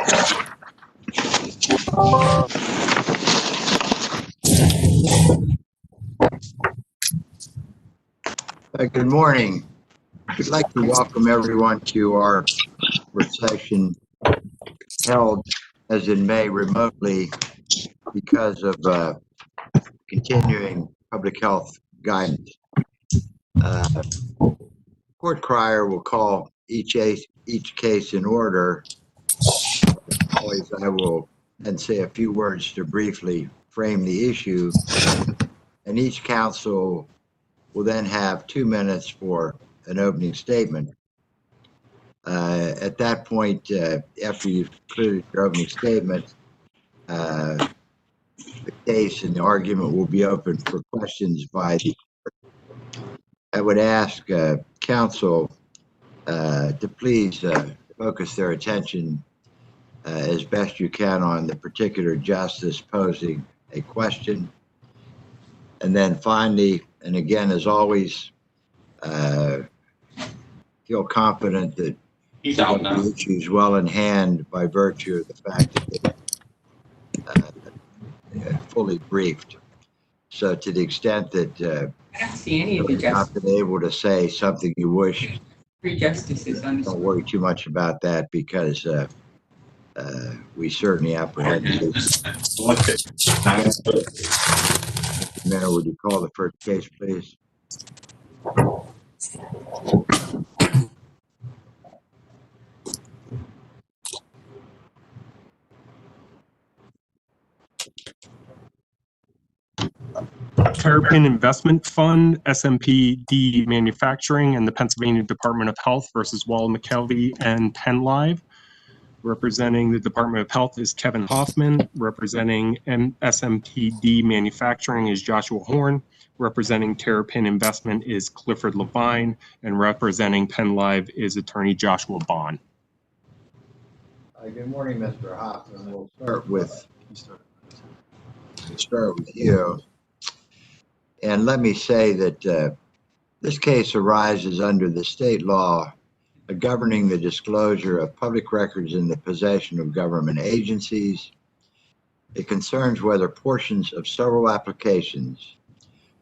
Good morning. We'd like to welcome everyone to our session held as in May remotely because of continuing public health guidance. Court crier will call each case in order. Always I will then say a few words to briefly frame the issue, and each counsel will then have 2 minutes for an opening statement. At that point, after you've concluded your opening statement, the case and the argument will be open for questions by the court. I would ask counsel to please focus their attention as best you can on the particular justice posing a question. And then finally, and again, as always, feel confident that the issue is well in hand by virtue of the fact that they're fully briefed. So to the extent that I don't see any of the you're not been able to say something you wish, three justices on don't worry too much about that, because we certainly apprehend it. Mayor, would you call the first case, please? Terrapin Investment Fund, SMPD Manufacturing, and the Pennsylvania Department of Health versus Wall McKelvey and PennLive. Representing the Department of Health is Kevin Hoffman. Representing SMPD Manufacturing is Joshua Horn. Representing Terrapin Investment is Clifford Levine. And representing PennLive is attorney Joshua Bond. Good morning, Mr. Hoffman. We'll start with you. And let me say that this case arises under the state law governing the disclosure of public records in the possession of government agencies. It concerns whether portions of several applications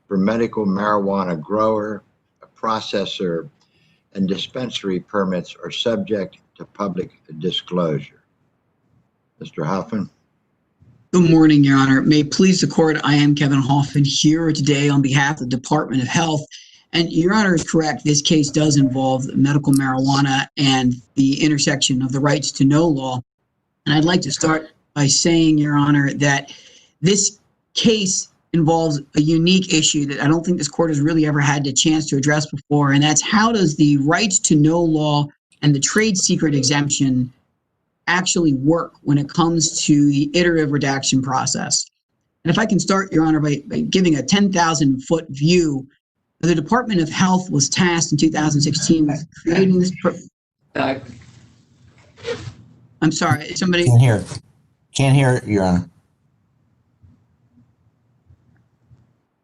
for medical marijuana grower, processor, and dispensary permits are subject to public disclosure. Mr. Hoffman. Good morning, Your Honor. May it please the court, I am Kevin Hoffman here today on behalf of the Department of Health. And Your Honor is correct, this case does involve medical marijuana and the intersection of the rights to know law. And I'd like to start by saying, Your Honor, that this case involves a unique issue that I don't think this court has really ever had the chance to address before, and that's how does the rights to know law and the trade secret exemption actually work when it comes to the iterative redaction process. And if I can start, Your Honor, by giving a 10,000-foot view, the Department of Health was tasked in 2016 with creating this. I'm sorry, somebody. Can't hear, Your Honor.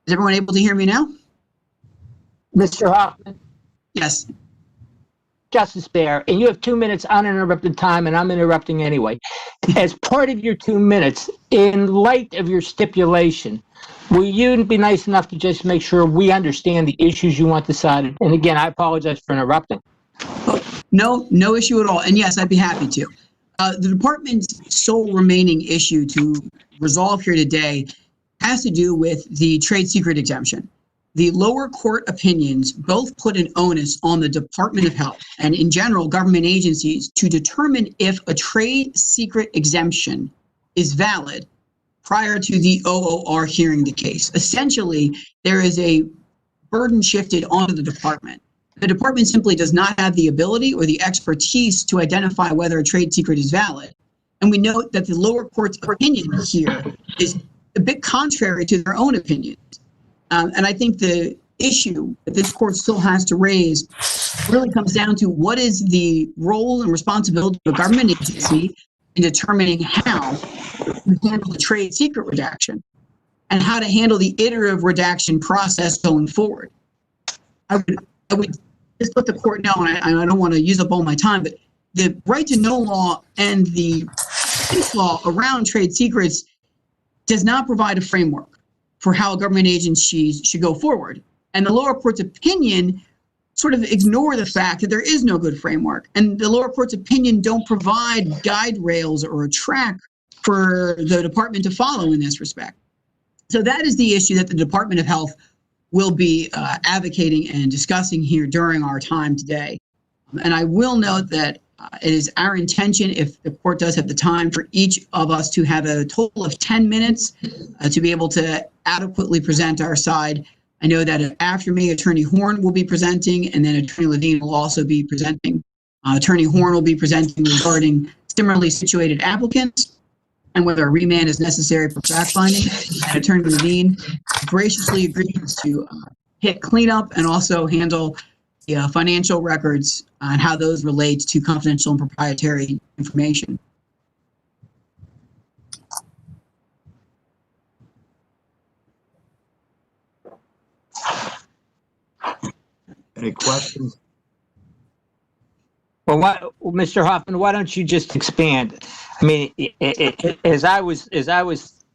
Is everyone able to hear me now? Mr. Hoffman? Yes. Justice Baer, and you have 2 minutes uninterrupted time, and I'm interrupting anyway. As part of your 2 minutes, in light of your stipulation, will you be nice enough to just make sure we understand the issues you want decided? And again, I apologize for interrupting. No issue at all. And yes, I'd be happy to. The department's sole remaining issue to resolve here today has to do with the trade secret exemption. The lower court opinions both put an onus on the Department of Health and in general government agencies to determine if a trade secret exemption is valid prior to the OOR hearing the case. Essentially, there is a burden shifted onto the department. The department simply does not have the ability or the expertise to identify whether a trade secret is valid. And we note that the lower court's opinion here is a bit contrary to their own opinions. And I think the issue that this court still has to raise really comes down to what is the role and responsibility of a government agency in determining how to handle the trade secret redaction and how to handle the iterative redaction process going forward. I would just let the court know, and I don't want to use up all my time, but the right to know law and the case law around trade secrets does not provide a framework for how government agencies should go forward. And the lower court's opinion sort of ignore the fact that there is no good framework. And the lower court's opinion don't provide guide rails or a track for the department to follow in this respect. So that is the issue that the Department of Health will be advocating and discussing here during our time today. And I will note that it is our intention, if the court does have the time, for each of us to have a total of 10 minutes to be able to adequately present our side. I know that after me, Attorney Horn will be presenting, and then Attorney Levine will also be presenting. Attorney Horn will be presenting regarding similarly situated applicants and whether a remand is necessary for fact-finding. And Attorney Levine graciously agreed to hit cleanup and also handle the financial records and how those relate to confidential and proprietary information. Any questions? Well, Mr. Hoffman, why don't you just expand? I mean, as I was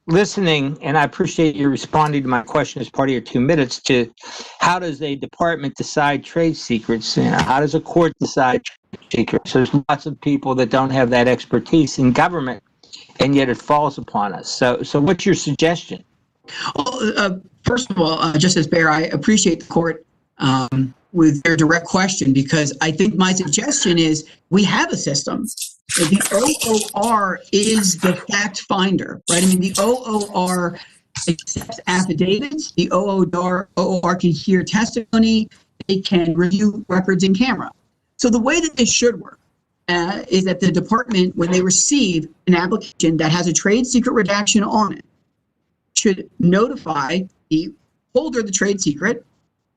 listening, and I appreciate you responding to my question as part of your 2 minutes, to how does a department decide trade secrets? You know, how does a court decide trade secrets? There's lots of people that don't have that expertise in government, and yet it falls upon us. So what's your suggestion? Well, first of all, Justice Baer, I appreciate the court with their direct question, because I think my suggestion is we have a system. The OOR is the fact finder, right? I mean, the OOR accepts affidavits. The OOR can hear testimony. They can review records in camera. So the way that this should work is that the department, when they receive an application that has a trade secret redaction on it, should notify the holder of the trade secret,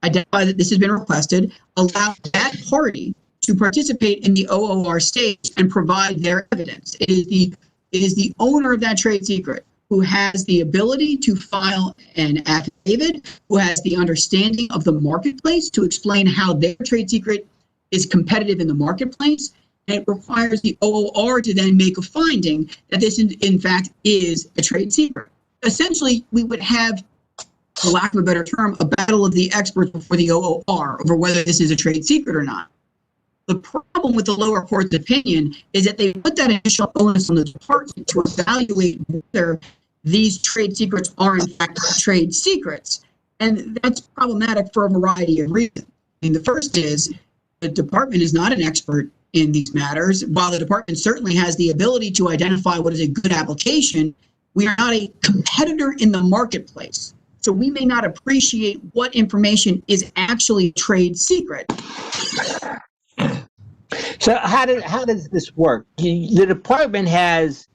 identify that this has been requested, allow that party to participate in the OOR stage and provide their evidence. It is the owner of that trade secret who has the ability to file an affidavit, who has the understanding of the marketplace to explain how their trade secret is competitive in the marketplace. And it requires the OOR to then make a finding that this, in fact, is a trade secret. Essentially, we would have, for lack of a better term, a battle of the experts before the OOR over whether this is a trade secret or not. The problem with the lower court's opinion is that they put that initial onus on the department to evaluate whether these trade secrets are in fact trade secrets. And that's problematic for a variety of reasons. I mean, the first is the department is not an expert in these matters. While the department certainly has the ability to identify what is a good application, we are not a competitor in the marketplace. So we may not appreciate what information is actually trade secret. So how does this work? The department has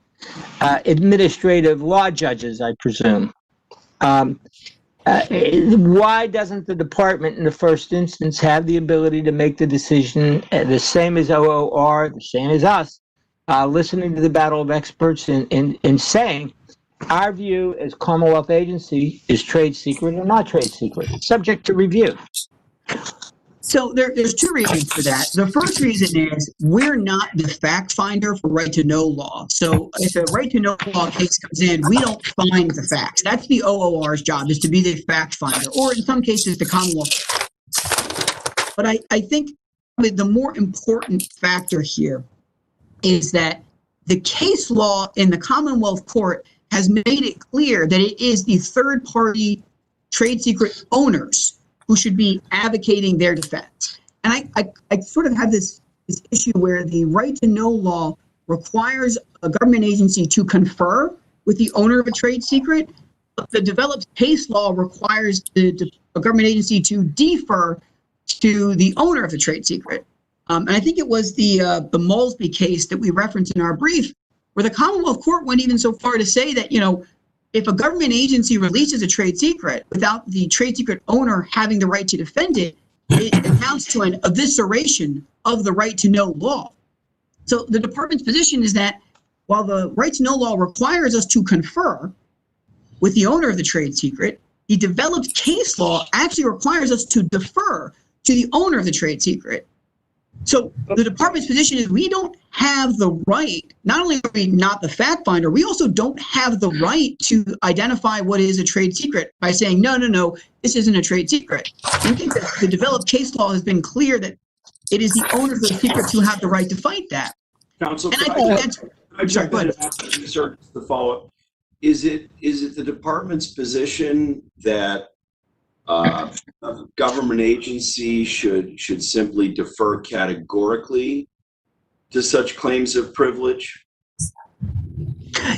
administrative law judges, I presume. Why doesn't the department in the first instance have the ability to make the decision the same as OOR, the same as us, listening to the battle of experts and saying, our view as Commonwealth agency is trade secret or not trade secret, subject to review? So there's two reasons for that. The first reason is we're not the fact finder for right to know law. So if a right to know law case comes in, we don't find the facts. That's the OOR's job, is to be the fact finder, or in some cases the Commonwealth. But I think the more important factor here is that the case law in the Commonwealth Court has made it clear that it is the third-party trade secret owners who should be advocating their defense. And I sort of have this issue where the right to know law requires a government agency to confer with the owner of a trade secret, but the developed case law requires a government agency to defer to the owner of the trade secret. And I think it was the Malsby case that we referenced in our brief, where the Commonwealth Court went even so far to say that, if a government agency releases a trade secret without the trade secret owner having the right to defend it, it amounts to an evisceration of the right to know law. So the department's position is that while the right to know law requires us to confer with the owner of the trade secret, the developed case law actually requires us to defer to the owner of the trade secret. So the department's position is we don't have the right, not only are we not the fact finder, we also don't have the right to identify what is a trade secret by saying, no, this isn't a trade secret. I think that the developed case law has been clear that it is the owners of the secrets who have the right to fight that. Counsel, And I think that's, I sorry, go ahead. Sir, to follow up, is it the department's position that a government agency should simply defer categorically to such claims of privilege?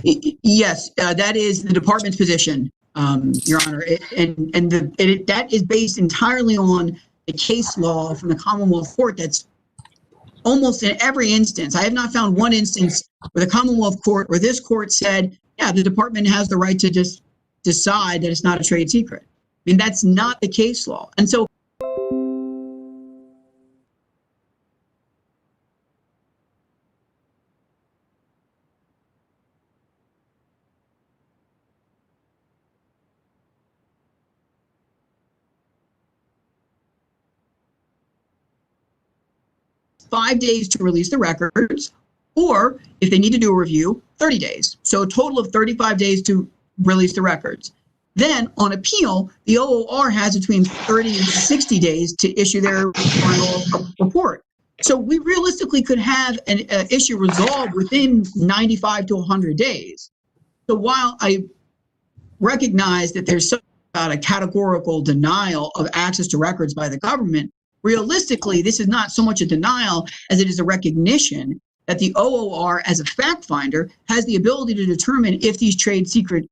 Yes, that is the department's position, Your Honor. That is based entirely on the case law from the Commonwealth Court that's almost in every instance. I have not found one instance where the Commonwealth Court or this court said, yeah, the department has the right to just decide that it's not a trade secret. I mean, that's not the case law. And so $5 days to release the records, or if they need to do a review, 30 days. So a total of 35 days to release the records. Then on appeal, the OOR has between 30 and 60 days to issue their final report. So we realistically could have an issue resolved within 95 to 100 days. So while I recognize that there's something about a categorical denial of access to records by the government, realistically, this is not so much a denial as it is a recognition that the OOR, as a fact finder, has the ability to determine if these trade secret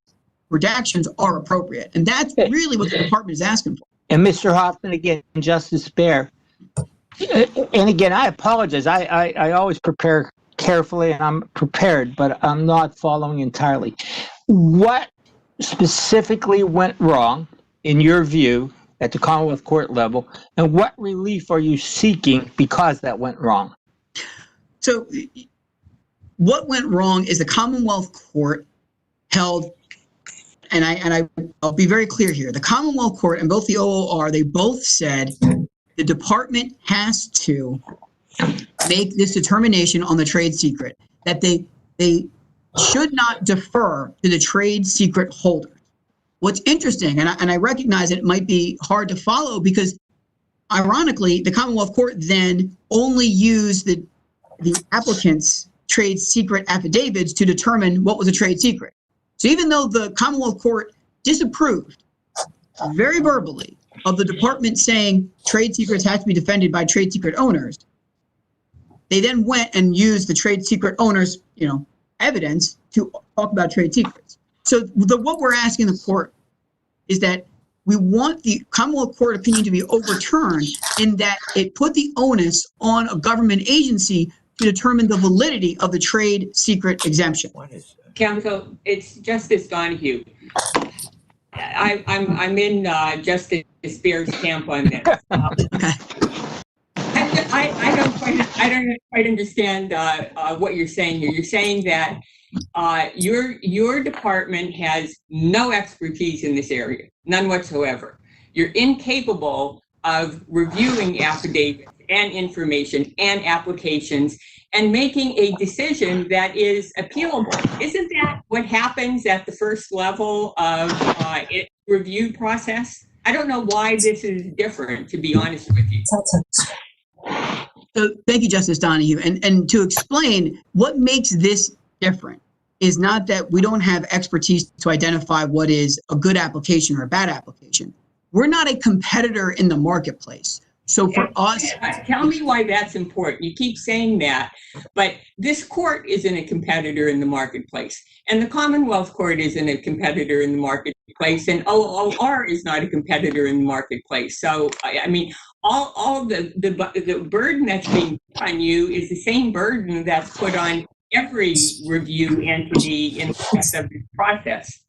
redactions are appropriate. And that's really what the department is asking for. And Mr. Hoffman, again, Justice Baer, and again, I apologize. I always prepare carefully, and I'm prepared, but I'm not following entirely. What specifically went wrong, in your view, at the Commonwealth Court level, and what relief are you seeking because that went wrong? So what went wrong is the Commonwealth Court held, and I'll be very clear here, the Commonwealth Court and both the OOR, they both said the department has to make this determination on the trade secret, that they should not defer to the trade secret holders. What's interesting, and I recognize it might be hard to follow because, ironically, the Commonwealth Court then only used the applicant's trade secret affidavits to determine what was a trade secret. So even though the Commonwealth Court disapproved very verbally of the department saying trade secrets have to be defended by trade secret owners, they then went and used the trade secret owners, evidence to talk about trade secrets. So what we're asking the court is that we want the Commonwealth Court opinion to be overturned in that it put the onus on a government agency to determine the validity of the trade secret exemption. Counsel, it's Justice Donahue. I'm in Justice Spear's camp on this. Okay. I don't quite understand what you're saying here. You're saying that your department has no expertise in this area, none whatsoever. You're incapable of reviewing affidavits and information and applications and making a decision that is appealable. Isn't that what happens at the first level of review process? I don't know why this is different, to be honest with you. So thank you, Justice Donahue. And to explain what makes this different is not that we don't have expertise to identify what is a good application or a bad application. We're not a competitor in the marketplace. So for us, tell me why that's important. You keep saying that, but this court isn't a competitor in the marketplace, and the Commonwealth Court isn't a competitor in the marketplace, and OOR is not a competitor in the marketplace. So, I mean, all the burden that's being put on you is the same burden that's put on every review entity in the rest of this process.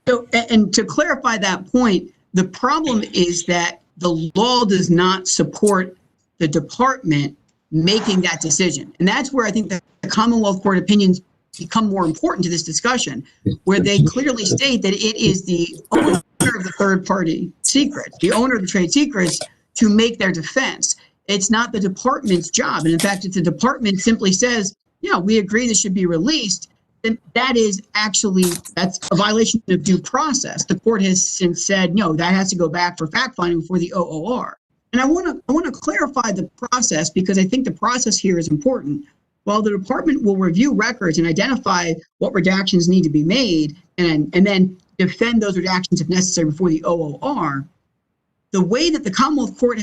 So, and to clarify that point, the problem is that the law does not support the department making that decision. And that's where I think the Commonwealth Court opinions become more important to this discussion, where they clearly state that it is the owner of the third party secret, the owner of the trade secrets, to make their defense. It's not the department's job. And in fact, if the department simply says, yeah, we agree this should be released, then that's a violation of due process. The court has since said, no, that has to go back for fact finding before the OOR. And I want to clarify the process, because I think the process here is important. While the department will review records and identify what redactions need to be made and then defend those redactions if necessary before the OOR, the way that the Commonwealth Court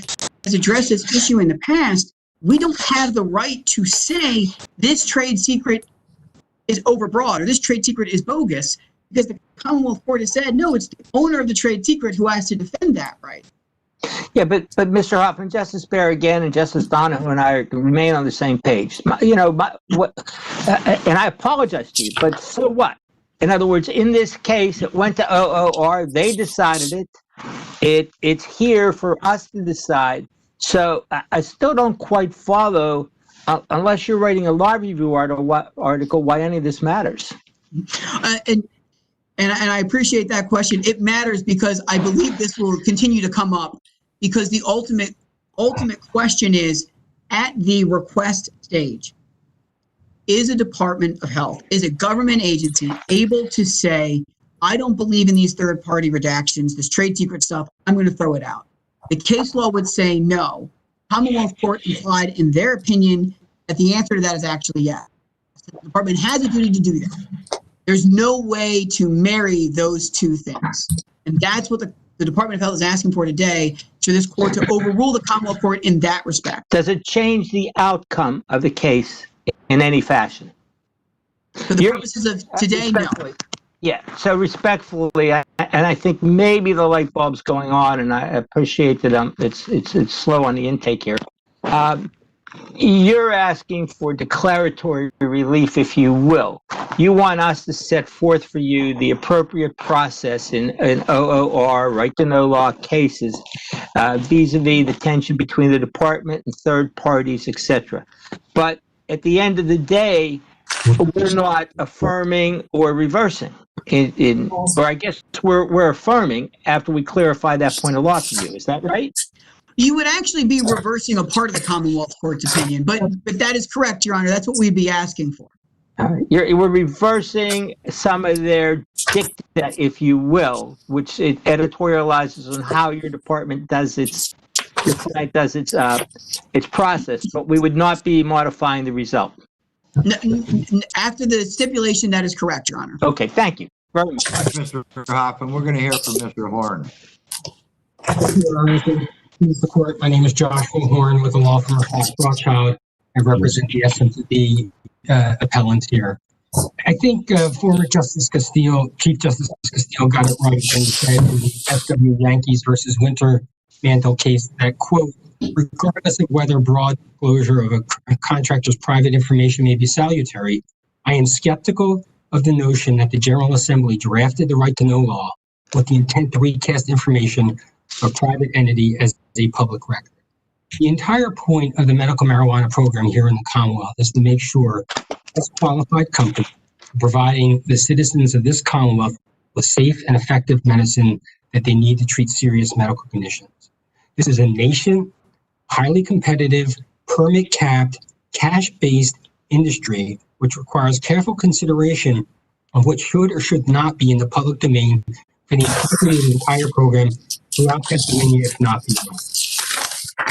has addressed this issue in the past, we don't have the right to say this trade secret is overbroad or this trade secret is bogus, because the Commonwealth Court has said, no, it's the owner of the trade secret who has to defend that right. Yeah, but Mr. Hoffman, Justice Baer again, and Justice Donahoe and I remain on the same page. And I apologize to you, but so what? In other words, in this case, it went to OOR. They decided it. It's here for us to decide. So I still don't quite follow, unless you're writing a law review article, why any of this matters. And I appreciate that question. It matters because I believe this will continue to come up, because the ultimate question is, at the request stage, is a Department of Health, is a government agency able to say, I don't believe in these third-party redactions, this trade secret stuff, I'm going to throw it out? The case law would say no. Commonwealth Court implied in their opinion that the answer to that is actually yes. The department has a duty to do that. There's no way to marry those two things. And that's what the Department of Health is asking for today, to this court to overrule the Commonwealth Court in that respect. Does it change the outcome of the case in any fashion? For the purposes of today, no. Yeah, so respectfully, and I think maybe the light bulb's going on, and I appreciate that it's slow on the intake here. You're asking for declaratory relief, if you will. You want us to set forth for you the appropriate process in OOR, right to know law cases, vis-a-vis the tension between the department and third parties, etc. But at the end of the day, we're not affirming or reversing. Or I guess we're affirming after we clarify that point of law to you. Is that right? You would actually be reversing a part of the Commonwealth Court's opinion, but that is correct, Your Honor. That's what we'd be asking for. We're reversing some of their dicta, if you will, which it editorializes on how your department does its process, but we would not be modifying the result. After the stipulation, that is correct, Your Honor. Okay, thank you very much. Mr. Hoffman, we're going to hear from Mr. Horn. Your Honor, the court. My name is Joshua Horn with the law firm of Rothschild. I represent the S&P appellant here. I think former Justice Castile, Chief Justice Castile, got it right when he said in the SW Yankees versus Winter Mantle case that, quote, regardless of whether broad disclosure of a contractor's private information may be salutary, I am skeptical of the notion that the General Assembly drafted the right to know law with the intent to recast information of a private entity as a public record. The entire point of the medical marijuana program here in the Commonwealth is to make sure as qualified company providing the citizens of this Commonwealth with safe and effective medicine that they need to treat serious medical conditions. This is a nation, highly competitive, permit-capped, cash-based industry, which requires careful consideration of what should or should not be in the public domain for the entire program throughout Pennsylvania, if not beyond.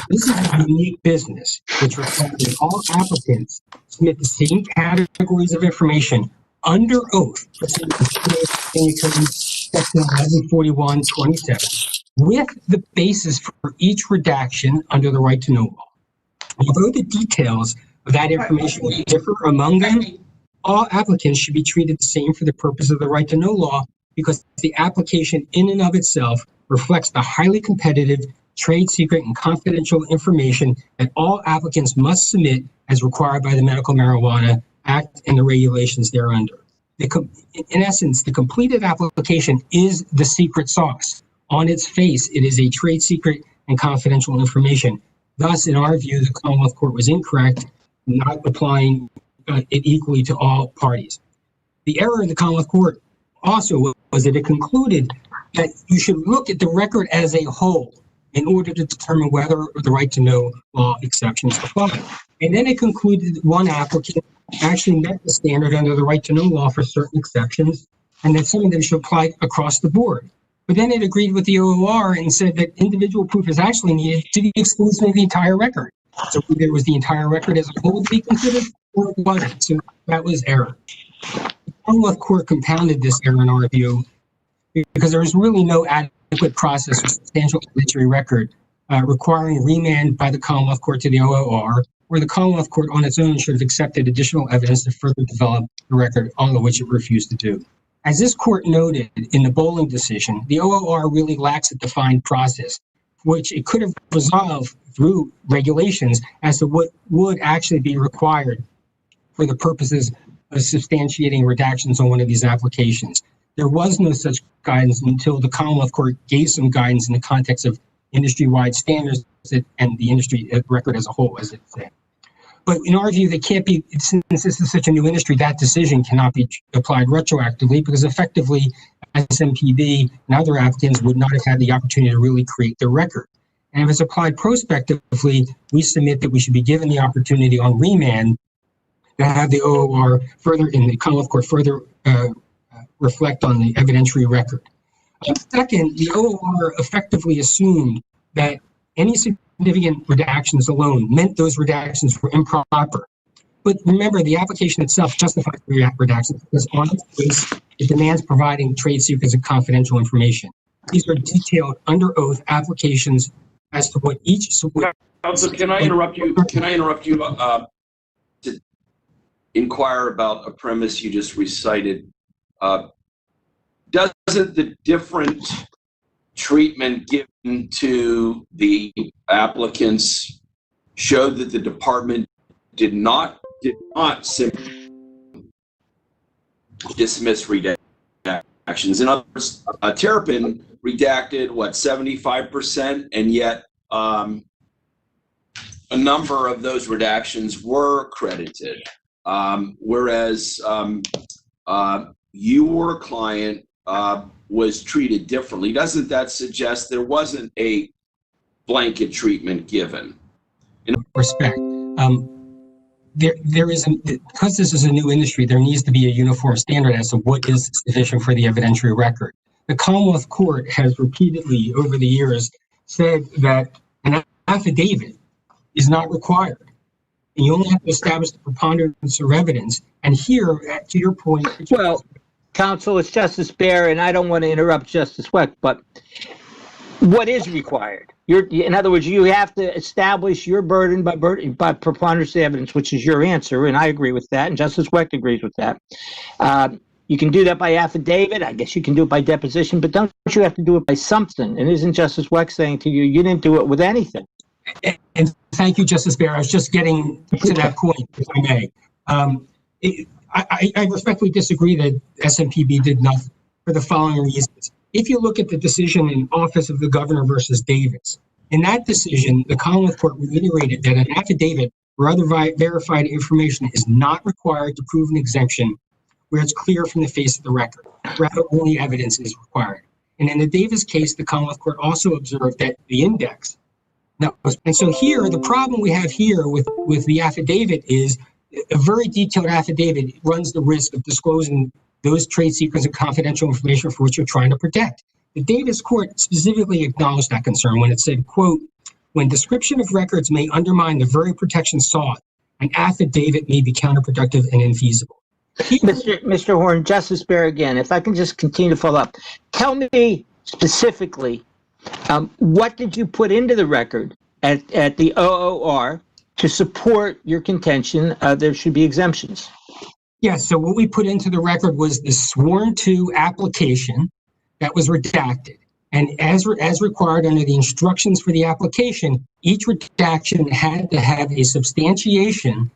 This is a unique business, which requires that all applicants submit the same categories of information under oath, pursuant to Section 1141(27), with the basis for each redaction under the right to know law. Although the details of that information will differ among them, all applicants should be treated the same for the purpose of the right to know law, because the application in and of itself reflects the highly competitive, trade secret, and confidential information that all applicants must submit as required by the Medical Marijuana Act and the regulations thereunder. In essence, the completed application is the secret sauce. On its face, it is a trade secret and confidential information. Thus, in our view, the Commonwealth Court was incorrect, not applying it equally to all parties. The error in the Commonwealth Court also was that it concluded that you should look at the record as a whole, in order to determine whether the right to know law exceptions apply. And then it concluded that one applicant actually met the standard under the right to know law for certain exceptions, and that some of them should apply across the board. But then it agreed with the OOR and said that individual proof is actually needed to the exclusion of the entire record. So either it was the entire record as a whole to be considered, or it wasn't. So that was error. The Commonwealth Court compounded this error in our view because there was really no adequate process or substantial evidentiary record requiring remand by the Commonwealth Court to the OOR, where the Commonwealth Court on its own should have accepted additional evidence to further develop the record, all of which it refused to do. As this court noted in the Bowling decision, the OOR really lacks a defined process, which it could have resolved through regulations as to what would actually be required for the purposes of substantiating redactions on one of these applications. There was no such guidance until the Commonwealth Court gave some guidance in the context of industry-wide standards and the industry record as a whole, as it said. But in our view, they can't be, since this is such a new industry, that decision cannot be applied retroactively because effectively SMPD and other applicants would not have had the opportunity to really create the record. And if it's applied prospectively, we submit that we should be given the opportunity on remand to have the OOR further in the Commonwealth Court further reflect on the evidentiary record. Second, the OOR effectively assumed that any significant redactions alone meant those redactions were improper. But remember, the application itself justifies the redactions because on its face, it demands providing trade secrets and confidential information. These are detailed under oath applications as to what each. Counsel, can I interrupt you? To inquire about a premise you just recited? Doesn't the different treatment given to the applicants show that the department did not simply dismiss redactions? In other words, Terrapin redacted, what, 75%, and yet a number of those redactions were credited, whereas your client was treated differently. Doesn't that suggest there wasn't a blanket treatment given? In respect, there isn't, because this is a new industry, there needs to be a uniform standard as to what is sufficient for the evidentiary record. The Commonwealth Court has repeatedly over the years said that an affidavit is not required. And you only have to establish the preponderance of evidence. And here, to your point, Well, Counsel, it's Justice Baer, and I don't want to interrupt Justice Weck, but what is required? In other words, you have to establish your burden by preponderance of evidence, which is your answer, and I agree with that, and Justice Weck agrees with that. You can do that by affidavit. I guess you can do it by deposition, but don't you have to do it by something? And isn't Justice Weck saying to you, you didn't do it with anything? And thank you, Justice Baer. I was just getting to that point, if I may. I respectfully disagree that SMPB did nothing for the following reasons. If you look at the decision in Office of the Governor versus Davis, in that decision, the Commonwealth Court reiterated that an affidavit or other verified information is not required to prove an exemption where it's clear from the face of the record. Rather, only evidence is required. And in the Davis case, the Commonwealth Court also observed that the index. And so here, the problem we have here with the affidavit is a very detailed affidavit runs the risk of disclosing those trade secrets and confidential information for which you're trying to protect. The Davis court specifically acknowledged that concern when it said, quote, when description of records may undermine the very protection sought, an affidavit may be counterproductive and infeasible. Mr. Horn, Justice Baer again, if I can just continue to follow up. Tell me specifically, what did you put into the record at the OOR to support your contention there should be exemptions? Yes, so what we put into the record was the sworn to application that was redacted. And as required under the instructions for the application, each redaction had to have a substantiation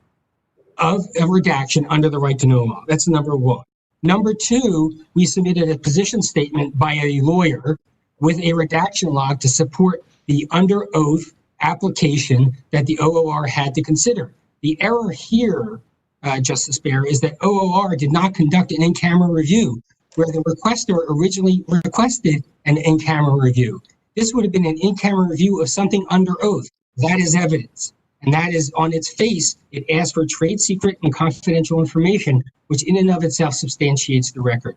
of a redaction under the right to know law. That's number one. Number two, we submitted a position statement by a lawyer with a redaction log to support the under oath application that the OOR had to consider. The error here, Justice Baer, is that OOR did not conduct an in-camera review where the requester originally requested an in-camera review. This would have been an in-camera review of something under oath. That is evidence. And that is on its face, it asks for trade secret and confidential information, which in and of itself substantiates the record.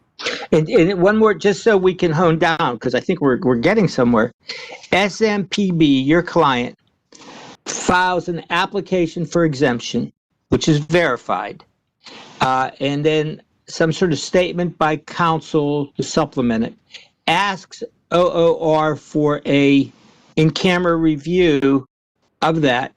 And one more, just so we can hone down, because I think we're getting somewhere. SMPB, your client, files an application for exemption, which is verified, and then some sort of statement by counsel to supplement it, asks OOR for a in-camera review of that,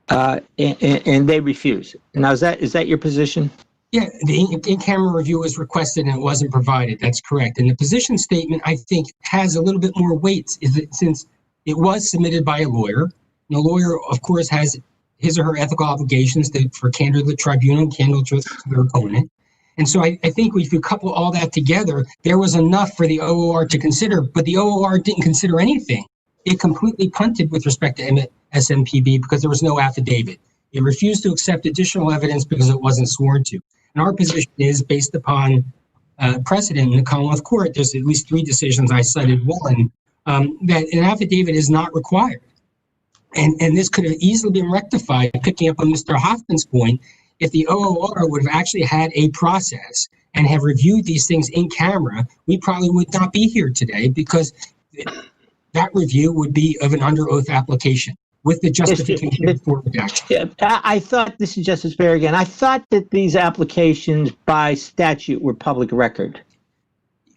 and they refuse. Now, is that your position? Yeah, the in-camera review was requested and it wasn't provided. That's correct. And the position statement, I think, has a little bit more weight since it was submitted by a lawyer. And the lawyer, of course, has his or her ethical obligations for candor to the tribunal and candor to their opponent. And so I think if you couple all that together, there was enough for the OOR to consider, but the OOR didn't consider anything. It completely punted with respect to SMPB because there was no affidavit. It refused to accept additional evidence because it wasn't sworn to. And our position is based upon precedent in the Commonwealth Court. There's at least 3 decisions. I cited one, that an affidavit is not required. And this could have easily been rectified, picking up on Mr. Hoffman's point, if the OOR would have actually had a process and have reviewed these things in camera, we probably would not be here today because that review would be of an under oath application with the justification for redaction. I thought, this is Justice Baer again, I thought that these applications by statute were public record.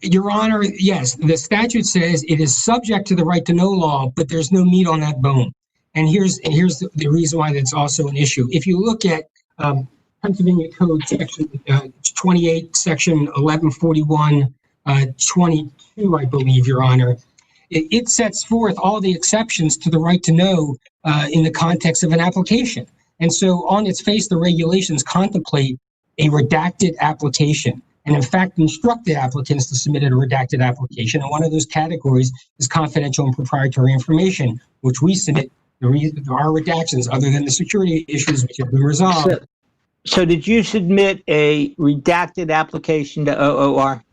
Your Honor, yes, the statute says it is subject to the right to know law, but there's no meat on that bone. And here's the reason why that's also an issue. If you look at Pennsylvania Code Section 28, Section 1141, 22, I believe, Your Honor, it sets forth all the exceptions to the right to know in the context of an application. And so on its face, the regulations contemplate a redacted application and in fact instructed applicants to submit a redacted application. And one of those categories is confidential and proprietary information, which we submit. There are redactions other than the security issues which have been resolved. So did you submit a redacted application to OOR?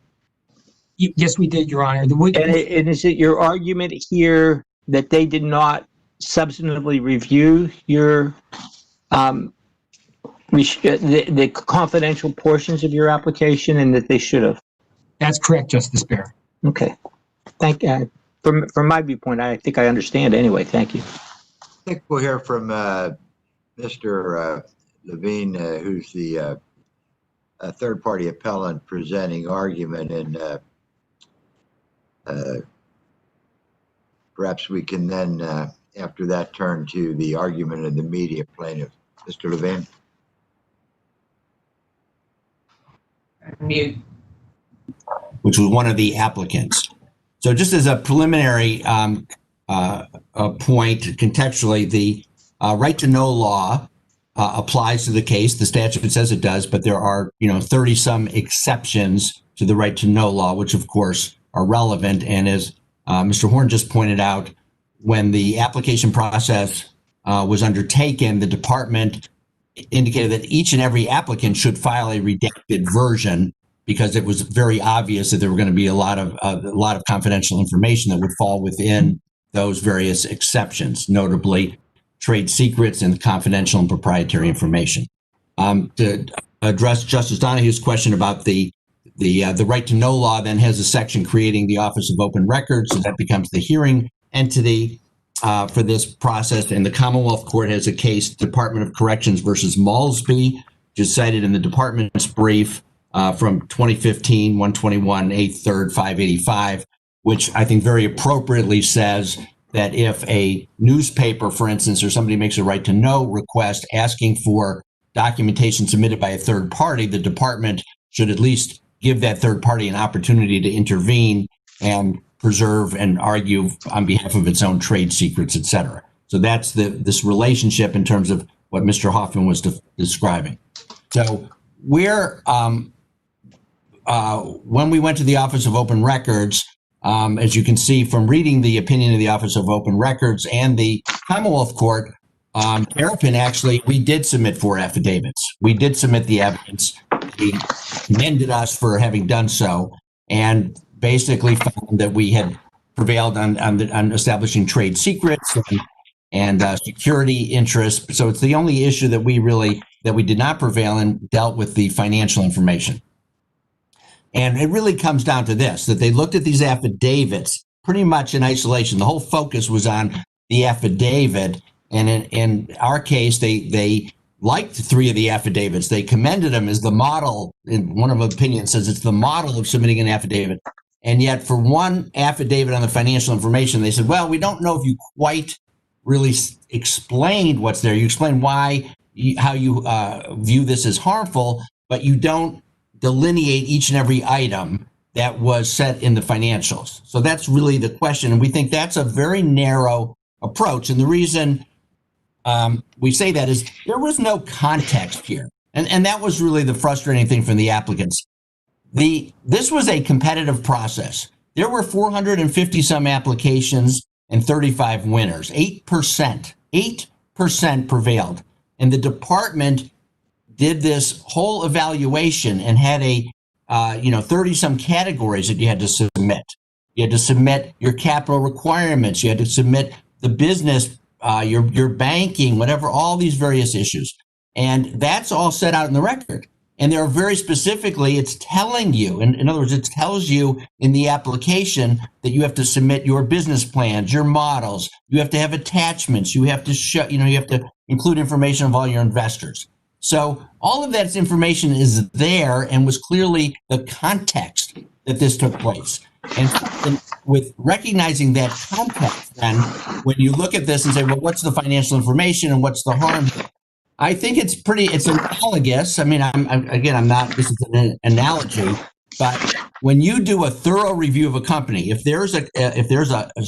Yes, we did, Your Honor. And is it your argument here that they did not substantively review your the confidential portions of your application and that they should have? That's correct, Justice Baer. Okay. From my viewpoint, I think I understand anyway. Thank you. I think we'll hear from Mr. Levine, who's the third-party appellant presenting argument, and perhaps we can then, after that, turn to the argument of the media plaintiff. Mr. Levine. Mute. Which was one of the applicants. So just as a preliminary point, contextually, the right to know law applies to the case. The statute says it does, but there are 30 some exceptions to the right to know law, which of course are relevant. And as Mr. Horn just pointed out, when the application process was undertaken, the department indicated that each and every applicant should file a redacted version because it was very obvious that there were going to be a lot of confidential information that would fall within those various exceptions, notably trade secrets and confidential and proprietary information. To address Justice Donahue's question about the right to know law, then has a section creating the Office of Open Records, so that becomes the hearing entity for this process. And the Commonwealth Court has a case, Department of Corrections versus Malsby, which is cited in the department's brief from 2015, 121, 8th, 3rd, 585, which I think very appropriately says that if a newspaper, for instance, or somebody makes a right to know request asking for documentation submitted by a third party, the department should at least give that third party an opportunity to intervene and preserve and argue on behalf of its own trade secrets, et cetera. So that's this relationship in terms of what Mr. Hoffman was describing. So when we went to the Office of Open Records, as you can see from reading the opinion of the Office of Open Records and the Commonwealth Court, Terrapin, actually, we did submit 4 affidavits. We did submit the evidence. He commended us for having done so and basically found that we had prevailed on establishing trade secrets and security interests. So it's the only issue that we did not prevail in, dealt with the financial information. And it really comes down to this, that they looked at these affidavits pretty much in isolation. The whole focus was on the affidavit. And in our case, they liked 3 of the affidavits. They commended them as the model. In one of the opinions says it's the model of submitting an affidavit. And yet for one affidavit on the financial information, they said, well, we don't know if you quite really explained what's there. You explain how you view this as harmful, but you don't delineate each and every item that was set in the financials. So that's really the question. And we think that's a very narrow approach. And the reason we say that is there was no context here. And that was really the frustrating thing from the applicants. This was a competitive process. There were 450 some applications and 35 winners. 8% prevailed. And the department did this whole evaluation and had 30 some categories that you had to submit. You had to submit your capital requirements. You had to submit the business, your banking, whatever, all these various issues. And that's all set out in the record. And there are very specifically, it's telling you, in other words, it tells you in the application that you have to submit your business plans, your models, you have to have attachments, you have to show, you have to include information of all your investors. So all of that information is there and was clearly the context that this took place. And with recognizing that context, then when you look at this and say, well, what's the financial information and what's the harm? I think it's analogous. I mean, this is an analogy, but when you do a thorough review of a company, if there's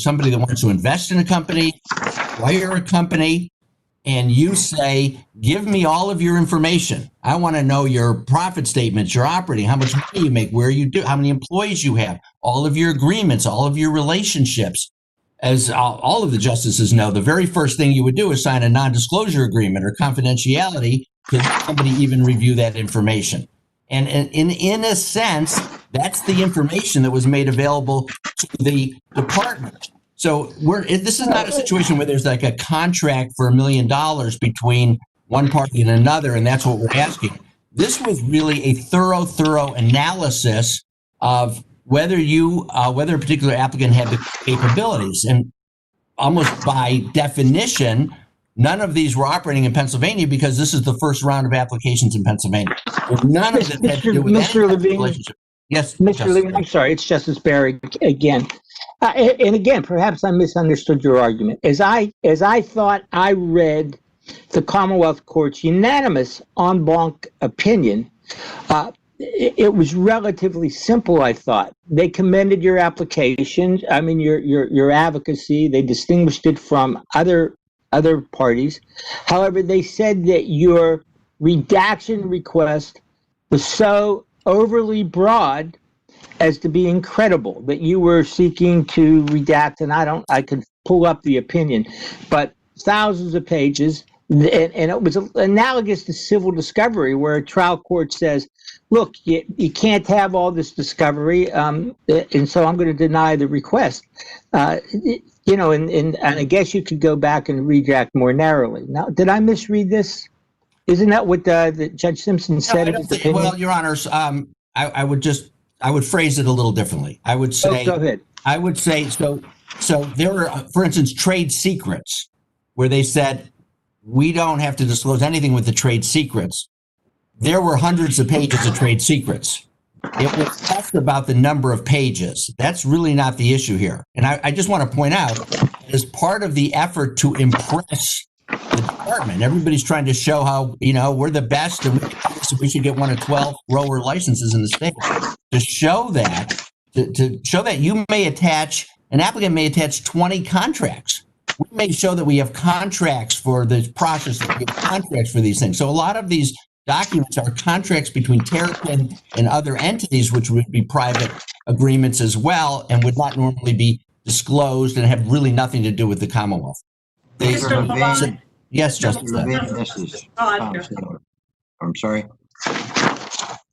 somebody that wants to invest in a company, acquire a company, and you say, give me all of your information. I want to know your profit statements, your operating, how much money you make, where you do, how many employees you have, all of your agreements, all of your relationships. As all of the justices know, the very first thing you would do is sign a non-disclosure agreement or confidentiality to somebody even review that information. And in a sense, that's the information that was made available to the department. So this is not a situation where there's like a contract for $1 million between one party and another, and that's what we're asking. This was really a thorough analysis of whether a particular applicant had the capabilities. And almost by definition, none of these were operating in Pennsylvania because this is the first round of applications in Pennsylvania. None of it had to do with any relationship. Yes, Mr. Levine, I'm sorry, it's Justice Barry again. And again, perhaps I misunderstood your argument. As I thought I read the Commonwealth Court's unanimous en banc opinion, it was relatively simple, I thought. They commended your application, your advocacy. They distinguished it from other parties. However, they said that your redaction request was so overly broad as to be incredible, that you were seeking to redact, and I could pull up the opinion, but thousands of pages, and it was analogous to civil discovery, where a trial court says, look, you can't have all this discovery, and so I'm going to deny the request. And I guess you could go back and redact more narrowly. Now, did I misread this? Isn't that what the Judge Simpson said in his opinion? Well, Your Honors, I would phrase it a little differently. I would say, go ahead. I would say, so there were, for instance, trade secrets, where they said, we don't have to disclose anything with the trade secrets. There were hundreds of pages of trade secrets. It was just about the number of pages. That's really not the issue here. And I just want to point out, as part of the effort to impress the department, everybody's trying to show how, we're the best and we should get one of 12 grower licenses in the state. To show that, an applicant may attach 20 contracts. We may show that we have contracts for the process, we have contracts for these things. So a lot of these documents are contracts between Terrapin and other entities, which would be private agreements as well, and would not normally be disclosed and have really nothing to do with the Commonwealth. Yes, Justice Todd. I'm sorry.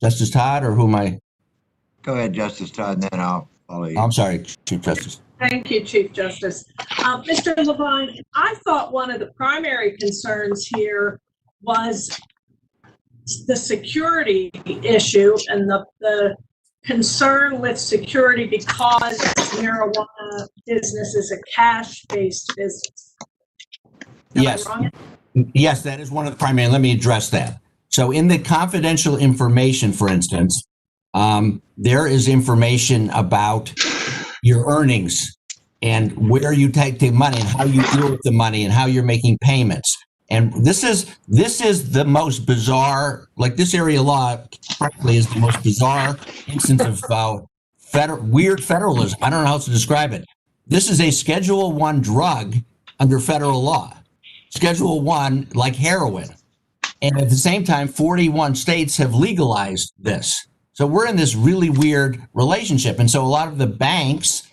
Justice Todd, or who am I? Go ahead, Justice Todd, and then I'll follow you. I'm sorry, Chief Justice. Thank you, Chief Justice. Mr. Levine, I thought one of the primary concerns here was the security issue and the concern with security because marijuana business is a cash-based business. Yes. Am I wrong? Yes, that is one of the primary. Let me address that. So in the confidential information, for instance, there is information about your earnings and where you take the money and how you deal with the money and how you're making payments. And this is the most bizarre, like this area law, frankly, is the most bizarre instance of weird federalism. I don't know how else to describe it. This is a Schedule I drug under federal law. Schedule I, like heroin. And at the same time, 41 states have legalized this. So we're in this really weird relationship. And so a lot of the banks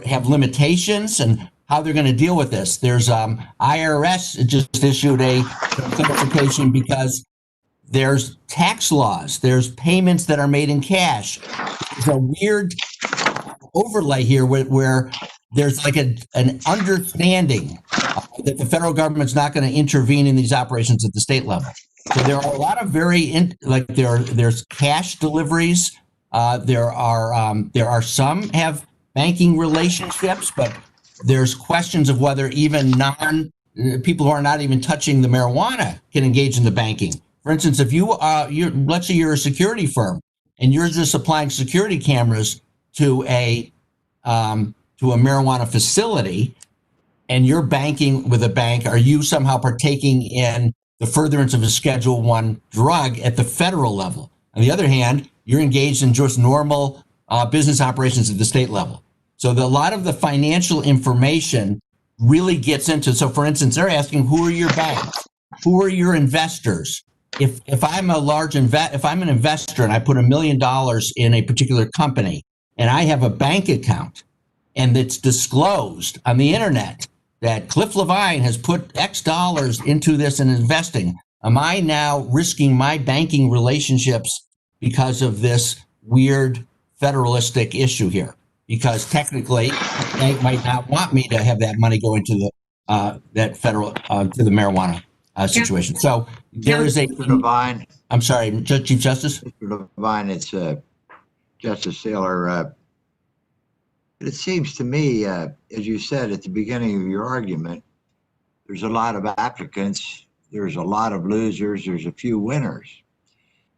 have limitations and how they're going to deal with this. There's IRS just issued a clarification because there's tax laws, there's payments that are made in cash. There's a weird overlay here where there's like an understanding that the federal government's not going to intervene in these operations at the state level. So there are a lot of there's cash deliveries. There are some have banking relationships, but there's questions of whether even people who are not even touching the marijuana can engage in the banking. For instance, if let's say you're a security firm and you're just supplying security cameras to a marijuana facility, and you're banking with a bank, are you somehow partaking in the furtherance of a Schedule I drug at the federal level? On the other hand, you're engaged in just normal business operations at the state level. So a lot of the financial information really gets into, so for instance, they're asking, who are your banks? Who are your investors? If I'm if I'm an investor and I put $1 million in a particular company and I have a bank account and it's disclosed on the internet that Cliff Levine has put X dollars into this and investing, am I now risking my banking relationships because of this weird federalistic issue here? Because technically, the bank might not want me to have that money go into that federal to the marijuana situation. So there is a. Mr. Levine. I'm sorry, Chief Justice. Mr. Levine, it's Justice Saylor. It seems to me, as you said at the beginning of your argument, there's a lot of applicants, there's a lot of losers, there's a few winners.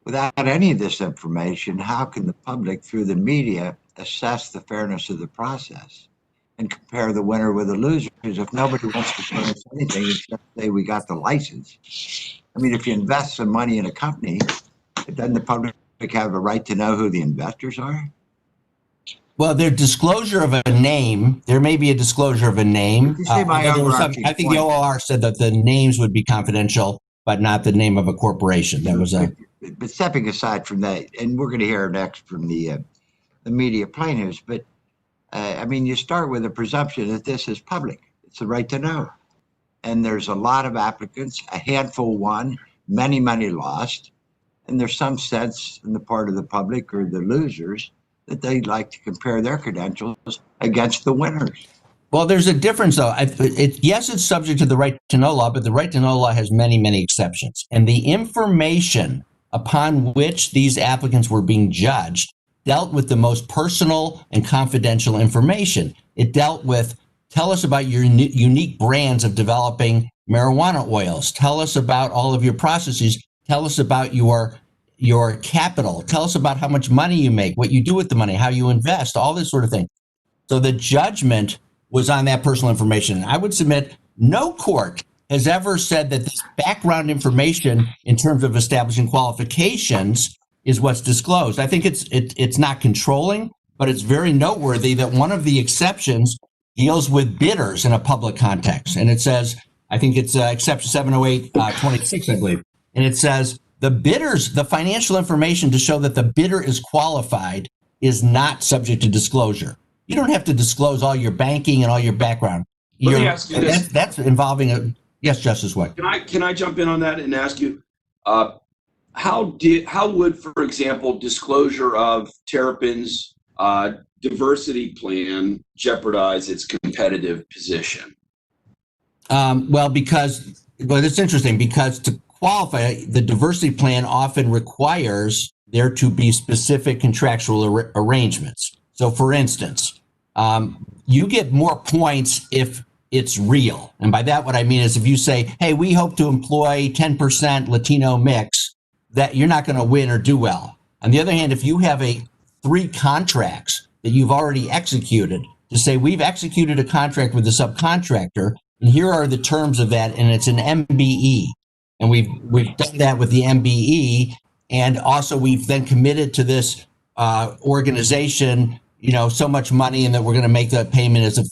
Without any of this information, how can the public, through the media, assess the fairness of the process and compare the winner with the loser? Because if nobody wants to tell us anything except say we got the license, I mean, if you invest some money in a company, doesn't the public have a right to know who the investors are? Well, their disclosure of a name, there may be a disclosure of a name. I think the OR said that the names would be confidential, but not the name of a corporation. That was But stepping aside from that, and we're going to hear next from the media plaintiffs, but I mean, you start with a presumption that this is public. It's the right to know. And there's a lot of applicants, a handful won, many lost. And there's some sense in the part of the public or the losers that they'd like to compare their credentials against the winners. Well, there's a difference, though. Yes, it's subject to the right to know law, but the right to know law has many exceptions. And the information upon which these applicants were being judged dealt with the most personal and confidential information. It dealt with, tell us about your unique brands of developing marijuana oils. Tell us about all of your processes. Tell us about your capital. Tell us about how much money you make, what you do with the money, how you invest, all this sort of thing. So the judgment was on that personal information. I would submit no court has ever said that this background information in terms of establishing qualifications is what's disclosed. I think it's not controlling, but it's very noteworthy that one of the exceptions deals with bidders in a public context. And it says, I think it's exception 708-26, I believe. And it says, the bidders, the financial information to show that the bidder is qualified is not subject to disclosure. You don't have to disclose all your banking and all your background. Let me ask you this. That's involving yes, Justice White. Can I jump in on that and ask you, how would, for example, disclosure of terpenes, diversity plan jeopardize its competitive position? Well, it's interesting because to qualify, the diversity plan often requires there to be specific contractual arrangements. So, for instance, you get more points if it's real. And by that, what I mean is if you say, hey, we hope to employ 10% Latino mix, that you're not going to win or do well. On the other hand, if you have 3 contracts that you've already executed to say, we've executed a contract with a subcontractor, and here are the terms of that, and it's an MBE. And we've done that with the MBE, and also we've then committed to this organization, so much money, and that we're going to make that payment as a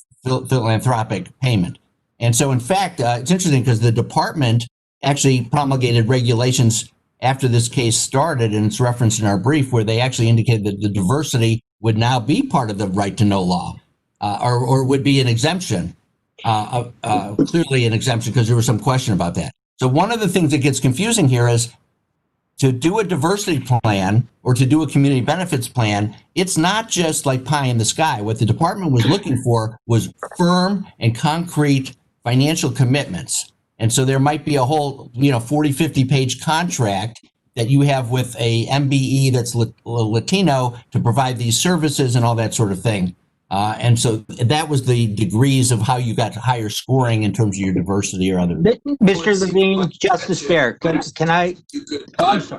philanthropic payment. And so, in fact, it's interesting because the department actually promulgated regulations after this case started, and it's referenced in our brief, where they actually indicated that the diversity would now be part of the right to know law, or would be an exemption, clearly an exemption, because there was some question about that. So one of the things that gets confusing here is to do a diversity plan or to do a community benefits plan, it's not just like pie in the sky. What the department was looking for was firm and concrete financial commitments. And so there might be a whole, 40, 50 page contract that you have with a MBE that's Latino to provide these services and all that sort of thing. And so that was the degrees of how you got to higher scoring in terms of your diversity or other. Mr. Levine, Justice Baer, can I?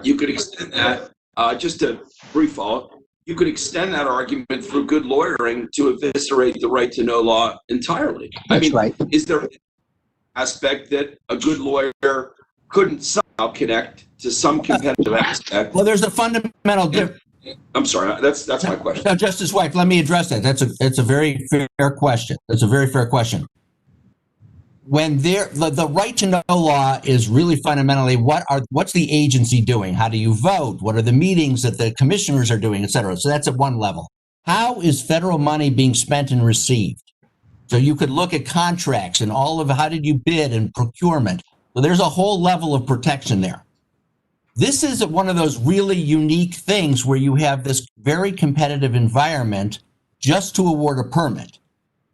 You could extend that, just a brief follow-up, you could extend that argument through good lawyering to eviscerate the right to know law entirely. That's right. Is there an aspect that a good lawyer couldn't somehow connect to some competitive aspect? Well, there's a fundamental difference. I'm sorry, that's my question. No, Justice White, let me address that. That's a very fair question. That's a very fair question. When the right to know law is really fundamentally what's the agency doing? How do you vote? What are the meetings that the commissioners are doing, et cetera? So that's at one level. How is federal money being spent and received? So you could look at contracts and all of how did you bid and procurement. So there's a whole level of protection there. This is one of those really unique things where you have this very competitive environment just to award a permit.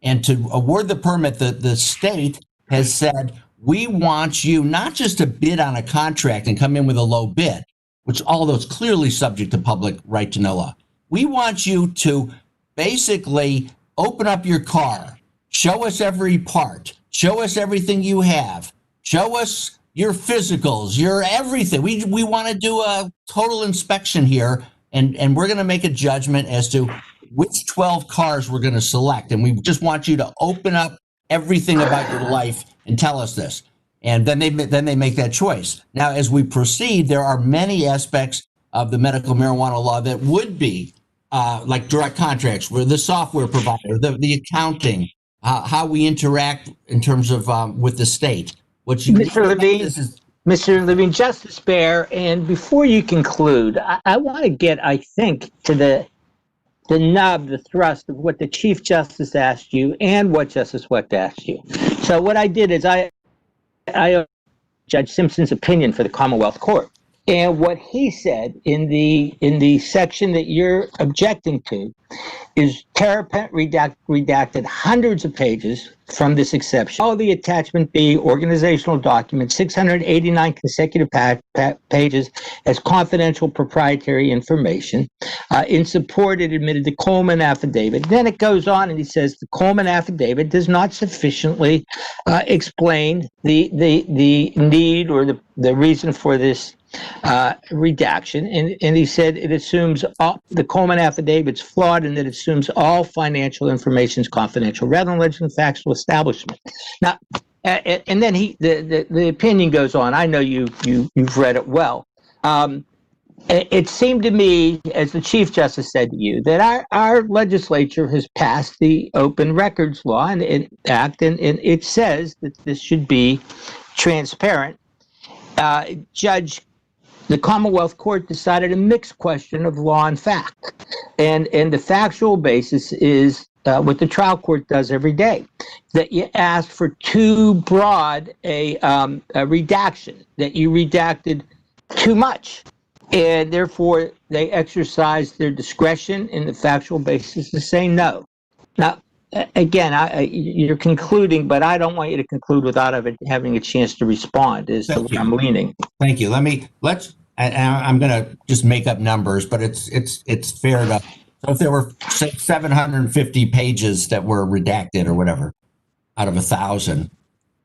And to award the permit, the state has said, we want you not just to bid on a contract and come in with a low bid, which all those clearly subject to public right to know law. We want you to basically open up your car, show us every part, show us everything you have, show us your physicals, your everything. We want to do a total inspection here, and we're going to make a judgment as to which 12 cars we're going to select. And we just want you to open up everything about your life and tell us this. And then they make that choice. Now, as we proceed, there are many aspects of the medical marijuana law that would be like direct contracts, where the software provider, the accounting, how we interact in terms of with the state. Mr. Levine, Justice Baer, and before you conclude, I want to get, I think, to the nub, the thrust of what the Chief Justice asked you and what Justice Wecht asked you. So what I did is I Judge Simpson's opinion for the Commonwealth Court. And what he said in the section that you're objecting to is Terrapin redacted hundreds of pages from this exception. All the attachment B organizational documents, 689 consecutive pages as confidential proprietary information. In support, it admitted the Coleman affidavit. Then it goes on and he says the Coleman affidavit does not sufficiently explain the need or the reason for this redaction, and he said it assumes the Coleman affidavit's flawed and that it assumes all financial information is confidential rather than alleging factual establishment. Now, and then the opinion goes on. I know you've read it well. It seemed to me, as the Chief Justice said to you, that our legislature has passed the Open Records Law and Act, and it says that this should be transparent. The Commonwealth Court decided a mixed question of law and fact. And the factual basis is what the trial court does every day, that you asked for too broad a redaction, that you redacted too much. and therefore they exercise their discretion in the factual basis to say no. Now, again, you're concluding, but I don't want you to conclude without having a chance to respond, is the way I'm leaning. Thank you. I'm going to just make up numbers, but it's fair enough. So if there were 750 pages that were redacted or whatever out of 1,000,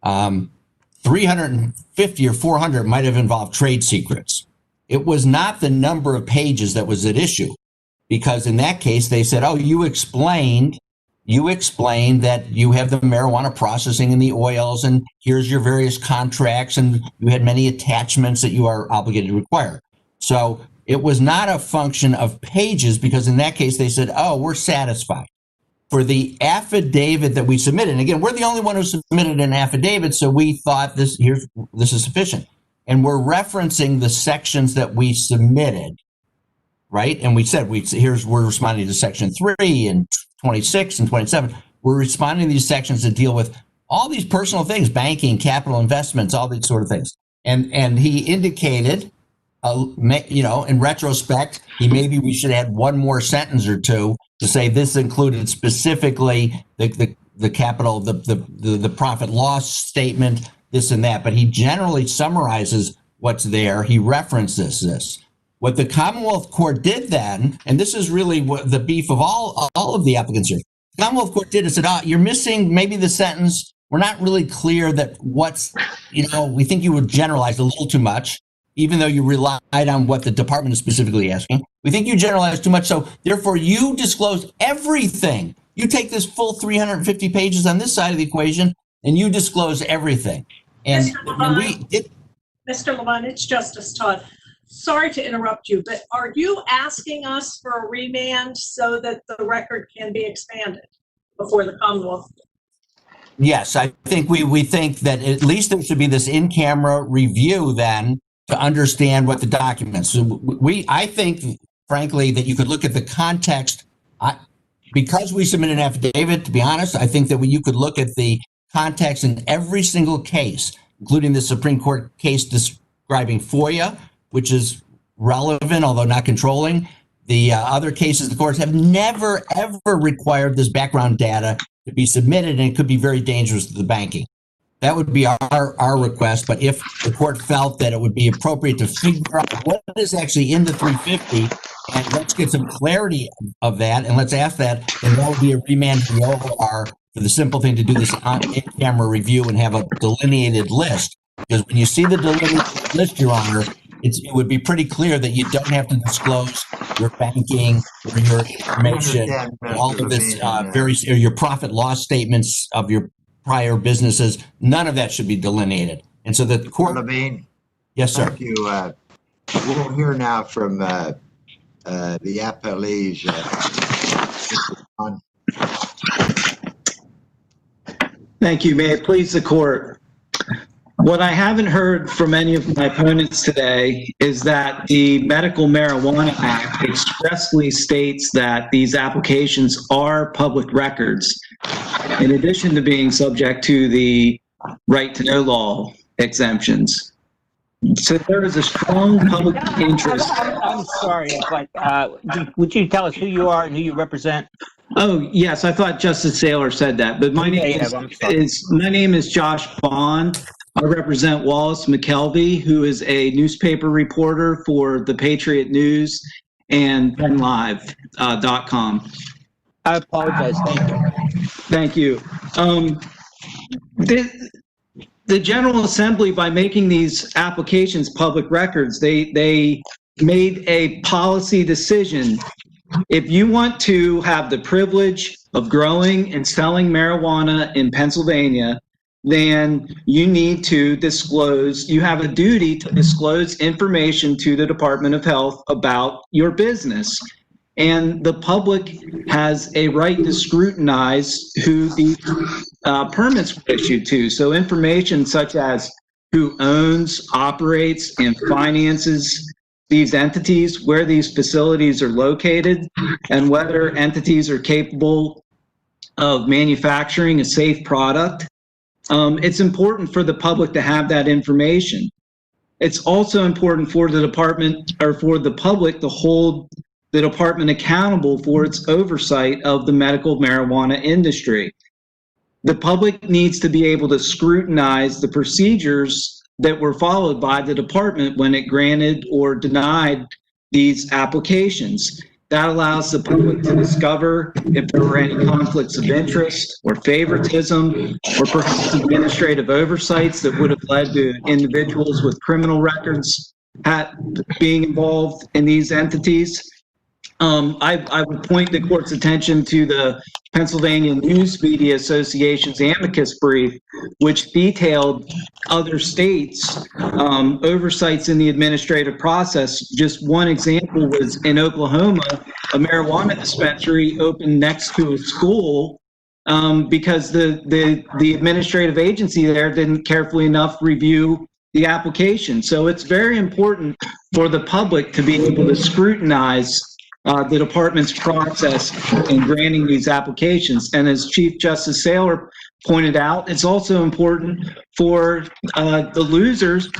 350 or 400 might have involved trade secrets. It was not the number of pages that was at issue, because in that case they said, oh, you explained that you have the marijuana processing and the oils, and here's your various contracts, and you had many attachments that you are obligated to require. So it was not a function of pages, because in that case they said, oh, we're satisfied. For the affidavit that we submitted, and again, we're the only one who submitted an affidavit, so we thought this is sufficient. And we're referencing the sections that we submitted, right? And we said, we're responding to section 3 and 26 and 27. We're responding to these sections that deal with all these personal things, banking, capital investments, all these sort of things. And he indicated, in retrospect, maybe we should add one more sentence or two to say this included specifically the capital, the profit loss statement, this and that. But he generally summarizes what's there. He references this. What the Commonwealth Court did then, and this is really what the beef of all of the applicants here, the Commonwealth Court did is said, you're missing maybe the sentence. We're not really clear that we think you would generalize a little too much, even though you relied on what the department is specifically asking. We think you generalized too much, so therefore you disclose everything. You take this full 350 pages on this side of the equation, and you disclose everything. And Mr. Levine, it's Justice Todd. Sorry to interrupt you, but are you asking us for a remand so that the record can be expanded before the Commonwealth? Yes, I think we think that at least there should be this in-camera review then to understand what the documents. So I think, frankly, that you could look at the context. Because we submitted an affidavit, to be honest, I think that you could look at the context in every single case, including the Supreme Court case describing FOIA, which is relevant, although not controlling. The other cases, the courts have never, ever required this background data to be submitted, and it could be very dangerous to the banking. That would be our request. But if the court felt that it would be appropriate to figure out what is actually in the 350, and let's get some clarity of that, and let's ask that, then that would be a remand to the OR for the simple thing to do this in-camera review and have a delineated list. Because when you see the delineated list, Your Honor, it would be pretty clear that you don't have to disclose your banking or your information, all of this your profit loss statements of your prior businesses. None of that should be delineated. And so the court. Levine. Yes, sir. Thank you. We'll hear now from the appellees. Thank you. May it please the court. What I haven't heard from any of my opponents today is that the Medical Marijuana Act expressly states that these applications are public records, in addition to being subject to the right to know law exemptions. So there is a strong public interest. I'm sorry, but would you tell us who you are and who you represent? Oh, yes, I thought Justice Sadler said that, but my name is Josh Bond. I represent Wallace McKelvey, who is a newspaper reporter for the Patriot News and PennLive.com. I apologize. Thank you. Thank you. The General Assembly, by making these applications public records, they made a policy decision. If you want to have the privilege of growing and selling marijuana in Pennsylvania, then you need to disclose, you have a duty to disclose information to the Department of Health about your business. And the public has a right to scrutinize who the permits were issued to. So information such as who owns, operates, and finances these entities, where these facilities are located, and whether entities are capable of manufacturing a safe product. It's important for the public to have that information. it's also important for the department or for the public to hold the department accountable for its oversight of the medical marijuana industry. The public needs to be able to scrutinize the procedures that were followed by the department when it granted or denied these applications. That allows the public to discover if there were any conflicts of interest or favoritism or perhaps administrative oversights that would have led to individuals with criminal records being involved in these entities. I would point the court's attention to the Pennsylvania News Media Association's amicus brief, which detailed other states' oversights in the administrative process. Just one example was in Oklahoma, a marijuana dispensary opened next to a school because the administrative agency there didn't carefully enough review the application. So it's very important for the public to be able to scrutinize the department's process in granting these applications. And as Chief Justice Sadler pointed out, it's also important for the losers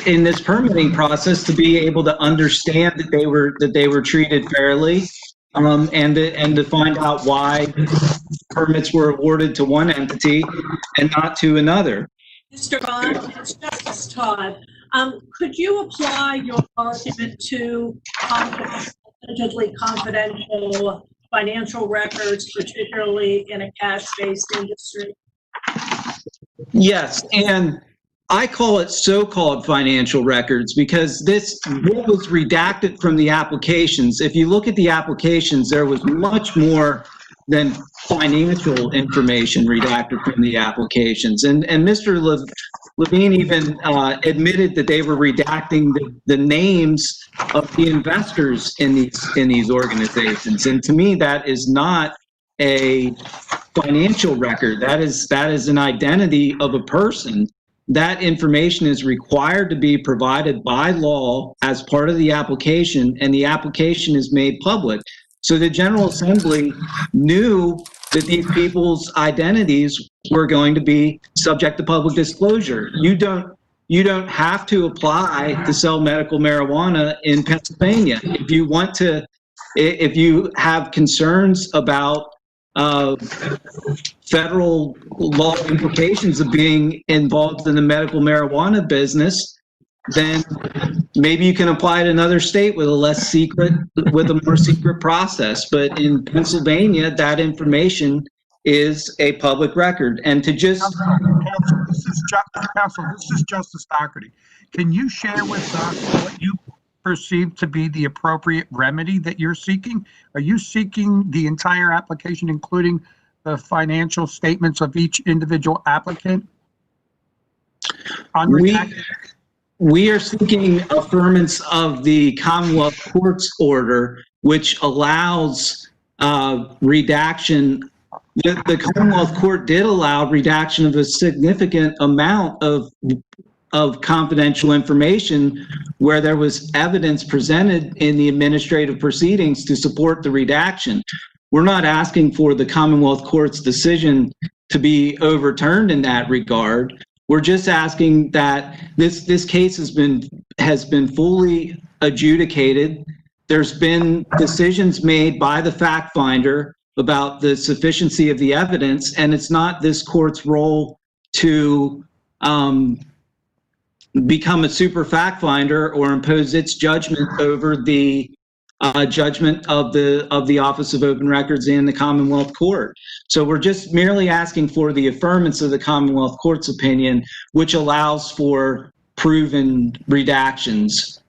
in this permitting process to be able to understand that they were treated fairly, and to find out why permits were awarded to one entity and not to another. Mr. Bond, it's Justice Todd. Could you apply your argument to allegedly confidential financial records, particularly in a cash-based industry? Yes, and I call it so-called financial records because what was redacted from the applications. If you look at the applications, there was much more than financial information redacted from the applications. And Mr. Levine even admitted that they were redacting the names of the investors in these organizations. And to me, that is not a financial record. That is an identity of a person. That information is required to be provided by law as part of the application, and the application is made public. So the General Assembly knew that these people's identities were going to be subject to public disclosure. You don't have to apply to sell medical marijuana in Pennsylvania. If you have concerns about federal law implications of being involved in the medical marijuana business, then maybe you can apply to another state with a more secret process. But in Pennsylvania, that information is a public record. And to just Counsel, this is Justice Doherty. Can you share with us what you perceive to be the appropriate remedy that you're seeking? Are you seeking the entire application, including the financial statements of each individual applicant? We are seeking affirmance of the Commonwealth Court's order, which allows redaction. The Commonwealth Court did allow redaction of a significant amount of confidential information where there was evidence presented in the administrative proceedings to support the redaction. We're not asking for the Commonwealth Court's decision to be overturned in that regard. We're just asking that this case has been fully adjudicated. There's been decisions made by the fact finder about the sufficiency of the evidence, and it's not this court's role to become a super fact finder or impose its judgment over the judgment of the Office of Open Records and the Commonwealth Court. So we're just merely asking for the affirmance of the Commonwealth Court's opinion, which allows for proven redactions.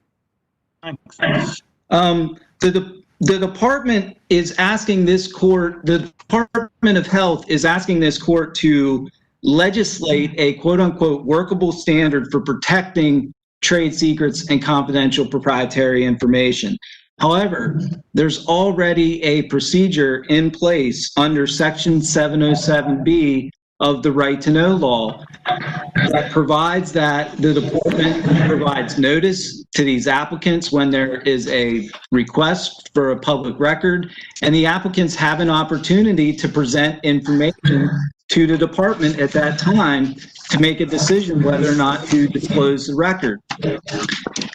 The department is asking this court, the Department of Health is asking this court to legislate a quote-unquote workable standard for protecting trade secrets and confidential proprietary information. However, there's already a procedure in place under Section 707B of the Right to Know law that provides that the department provides notice to these applicants when there is a request for a public record, and the applicants have an opportunity to present information to the department at that time to make a decision whether or not to disclose the record.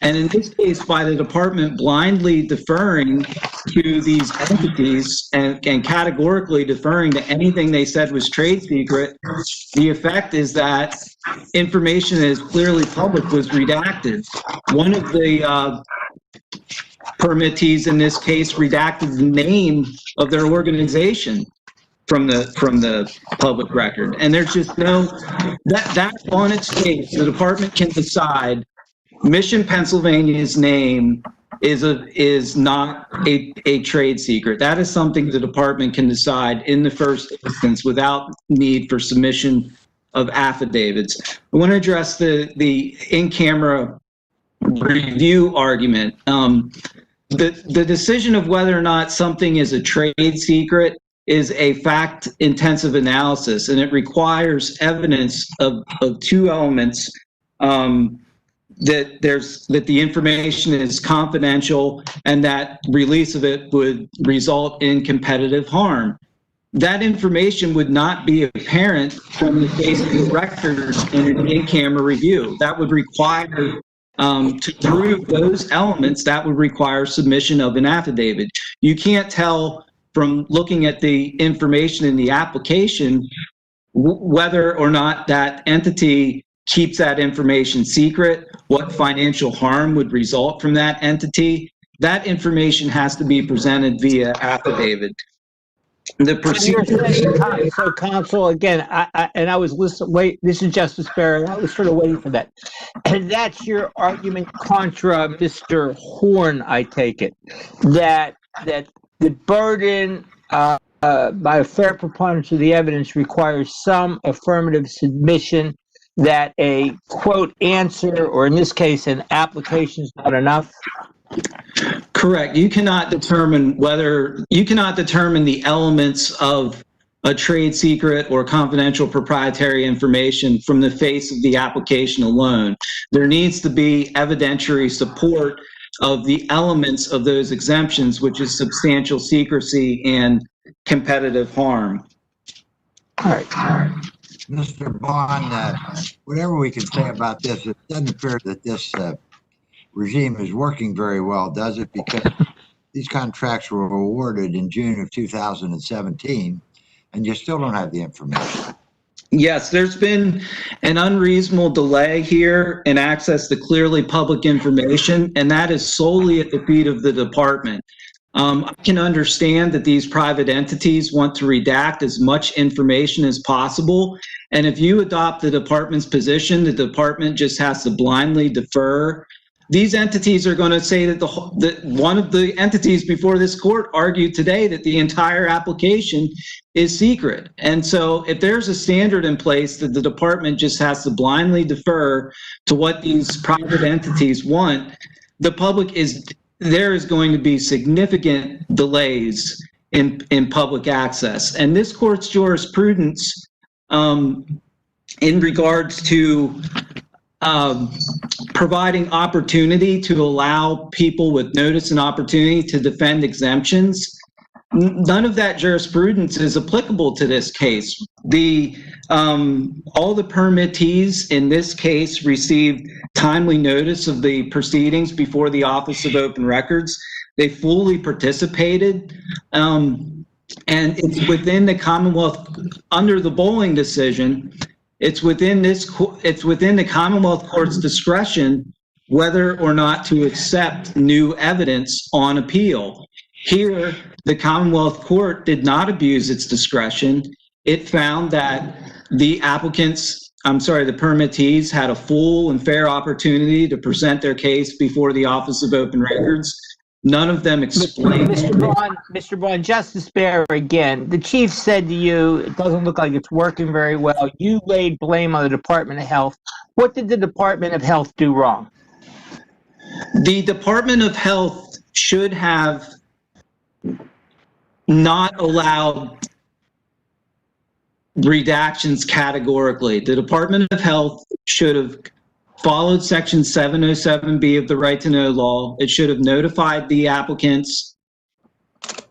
And in this case, by the department blindly deferring to these entities and categorically deferring to anything they said was trade secret, the effect is that information that is clearly public was redacted. One of the permittees in this case redacted the name of their organization from the public record. And there's just no, that on its face, the department can decide Mission Pennsylvania's name is not a trade secret. That is something the department can decide in the first instance without need for submission of affidavits. I want to address the in-camera review argument. The decision of whether or not something is a trade secret is a fact-intensive analysis, and it requires evidence of two elements. That the information is confidential and that release of it would result in competitive harm. That information would not be apparent from the face of the records in an in-camera review. That would require, to prove those elements, that would require submission of an affidavit. You can't tell from looking at the information in the application whether or not that entity keeps that information secret, what financial harm would result from that entity. That information has to be presented via affidavit. The procedure. So, counsel, again, I was listening. Wait, this is Justice Barrett. I was sort of waiting for that, and that's your argument contra Mr. Horn. I take it that the burden by a fair preponderance of the evidence requires some affirmative submission that a quote answer, or in this case, an application is not enough? Correct. You cannot determine the elements of a trade secret or confidential proprietary information from the face of the application alone. There needs to be evidentiary support of the elements of those exemptions, which is substantial secrecy and competitive harm. All right. Mr. Bond, whatever we can say about this, it doesn't appear that this regime is working very well, does it? Because these contracts were awarded in June of 2017, and you still don't have the information. Yes, there's been an unreasonable delay here in access to clearly public information, and that is solely at the feet of the department. I can understand that these private entities want to redact as much information as possible. And if you adopt the department's position, the department just has to blindly defer. These entities are going to say that one of the entities before this court argued today that the entire application is secret. And so if there's a standard in place that the department just has to blindly defer to what these private entities want, there is going to be significant delays in public access. And this court's jurisprudence in regards to providing opportunity to allow people with notice and opportunity to defend exemptions, none of that jurisprudence is applicable to this case. All the permittees in this case received timely notice of the proceedings before the Office of Open Records. They fully participated, and it's within the Commonwealth, under the Bowling decision, it's within the Commonwealth Court's discretion whether or not to accept new evidence on appeal. Here, the Commonwealth Court did not abuse its discretion. It found that the permittees had a full and fair opportunity to present their case before the Office of Open Records. None of them explained. Mr. Bond, Justice Bear again. The chief said to you, it doesn't look like it's working very well. You laid blame on the Department of Health. What did the Department of Health do wrong? The Department of Health should have not allowed redactions categorically. The Department of Health should have followed Section 707B of the Right to Know law. It should have notified the applicants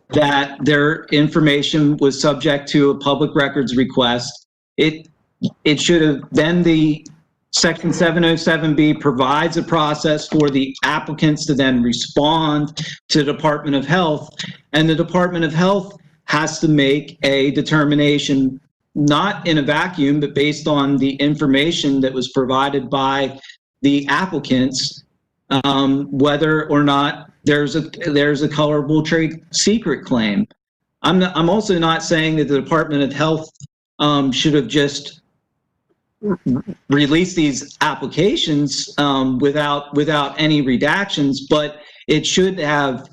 that their information was subject to a public records request. it should have been the Section 707B provides a process for the applicants to then respond to the Department of Health, and the Department of Health has to make a determination, not in a vacuum, but based on the information that was provided by the applicants, whether or not there's a colorable trade secret claim. I'm also not saying that the Department of Health should have just released these applications without any redactions, but it should have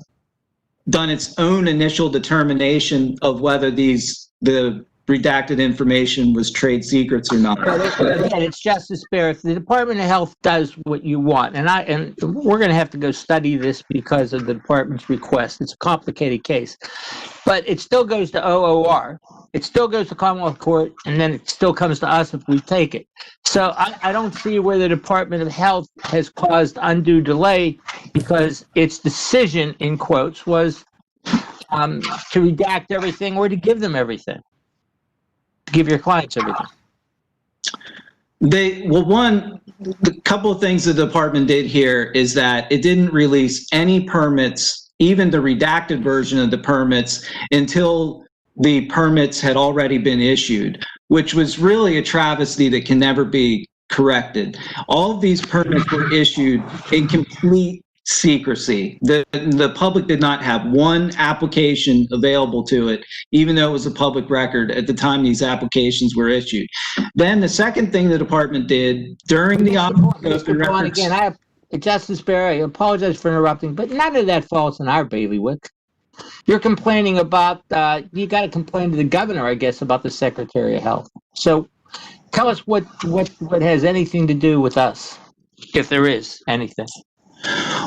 done its own initial determination of whether the redacted information was trade secrets or not. Again, it's Justice Bear. If the Department of Health does what you want, and we're going to have to go study this because of the department's request. It's a complicated case, but it still goes to OOR. It still goes to Commonwealth Court, and then it still comes to us if we take it. So I don't see where the Department of Health has caused undue delay, because its decision, in quotes, was to redact everything or to give them everything. Give your clients everything. The couple of things the department did here is that it didn't release any permits, even the redacted version of the permits, until the permits had already been issued, which was really a travesty that can never be corrected. All of these permits were issued in complete secrecy. The public did not have one application available to it, even though it was a public record at the time these applications were issued. Then the second thing the department did during the open records. Again, Justice Barry, I apologize for interrupting, but none of that falls in our bailiwick. You're complaining about, you got to complain to the governor, I guess, about the Secretary of Health. So tell us what has anything to do with us, if there is anything.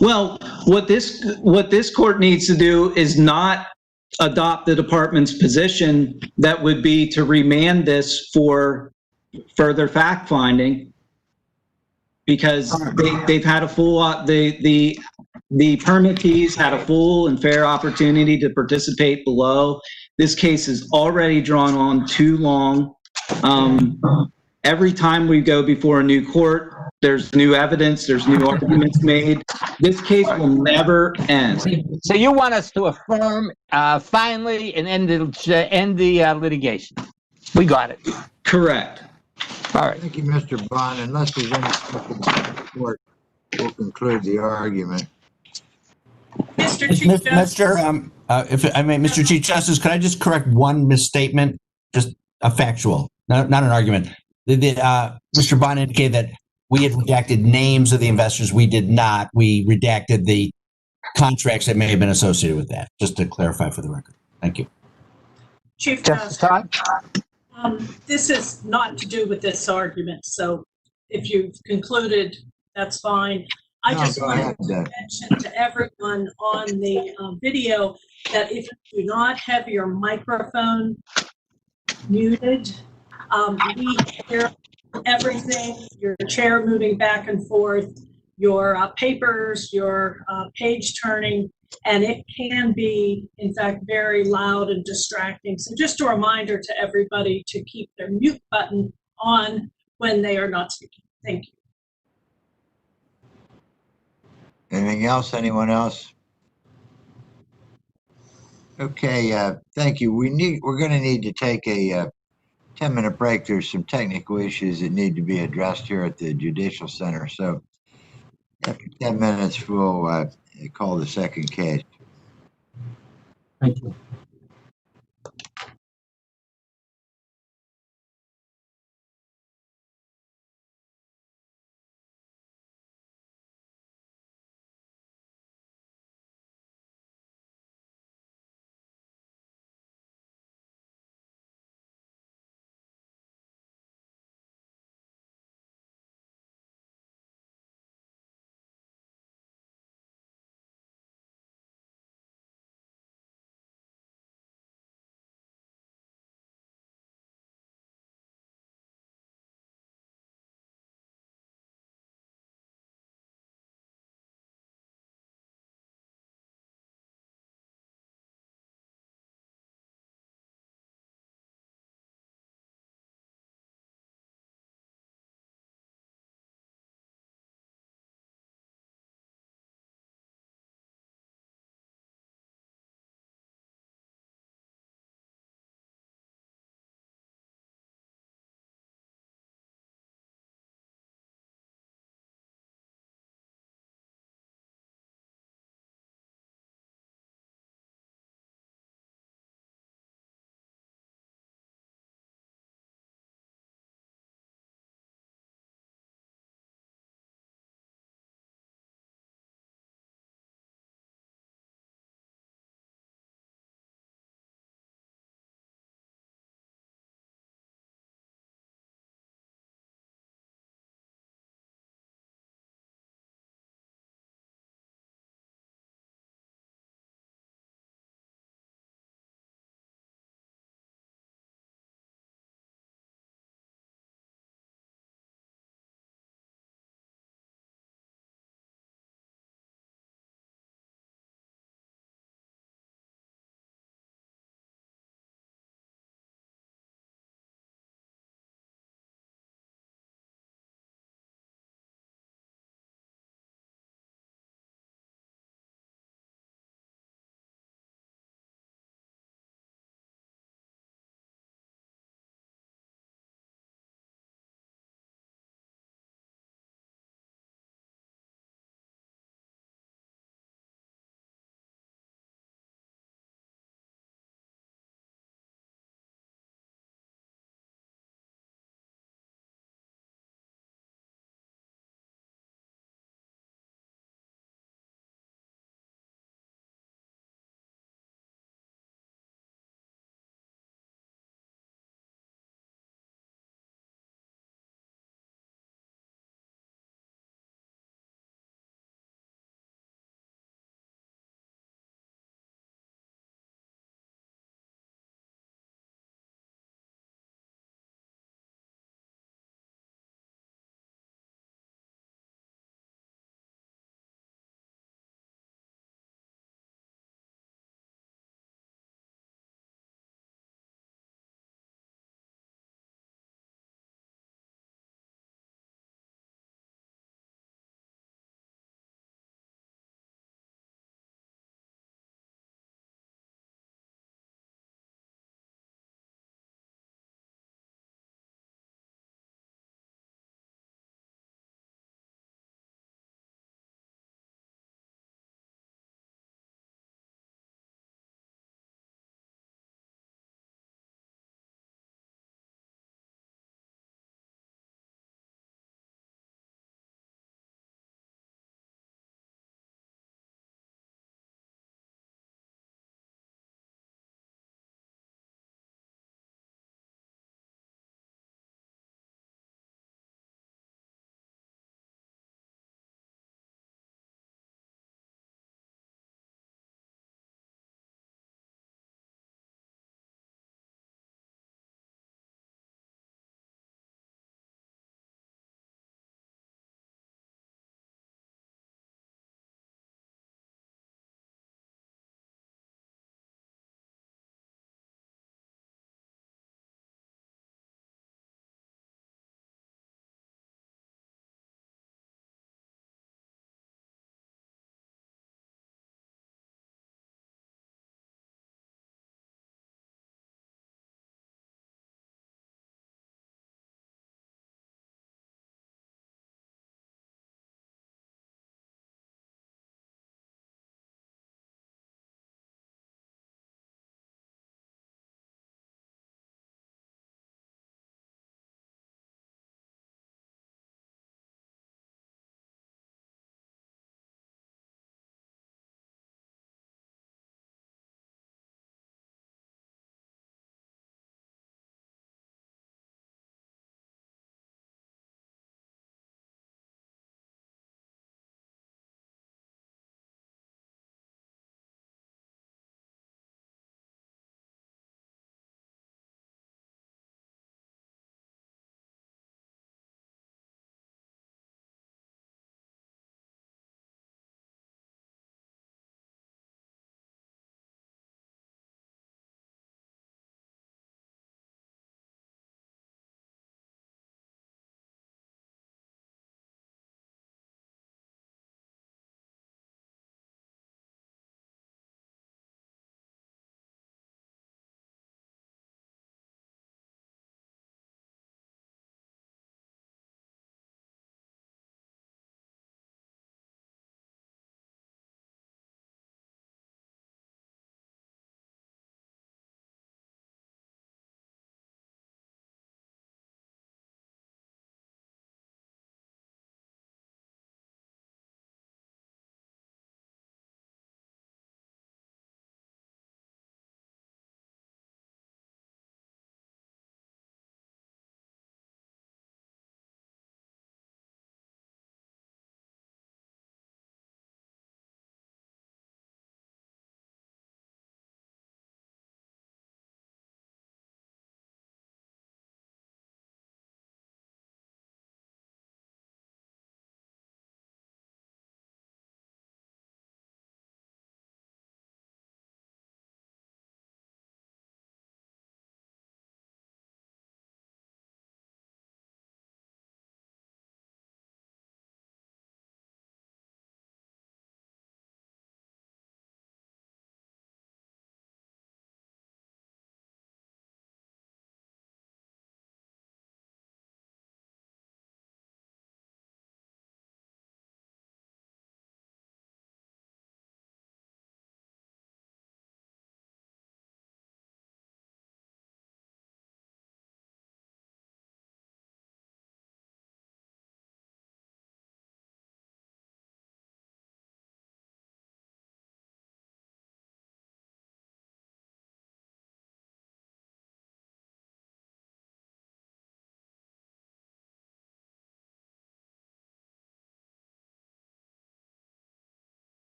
Well, what this court needs to do is not adopt the department's position that would be to remand this for further fact finding, because they've had a full the permittees had a full and fair opportunity to participate below. This case is already drawn on too long. Every time we go before a new court, there's new evidence, there's new arguments made. This case will never end. So you want us to affirm finally and end the litigation. We got it. Correct. All right. Thank you, Mr. Bond. Unless there's any support, we'll conclude the argument. Mr. Chief Justice. If I may, Mr. Chief Justice, could I just correct one misstatement? Just a factual, not an argument. Mr. Bond indicated that we had redacted names of the investors. We did not. We redacted the contracts that may have been associated with that, just to clarify for the record. Thank you. Chief Justice, this is not to do with this argument, so if you've concluded, that's fine. I just wanted to mention to everyone on the video that if you do not have your microphone muted, we hear everything, your chair moving back and forth, your papers, your page turning, and it can be, in fact, very loud and distracting. So just a reminder to everybody to keep their mute button on when they are not speaking. Thank you. Anything else? Anyone else? Okay, thank you. We're going to need to take a 10-minute break. There's some technical issues that need to be addressed here at the Judicial Center. So after 10 minutes, we'll call the second case. Thank you.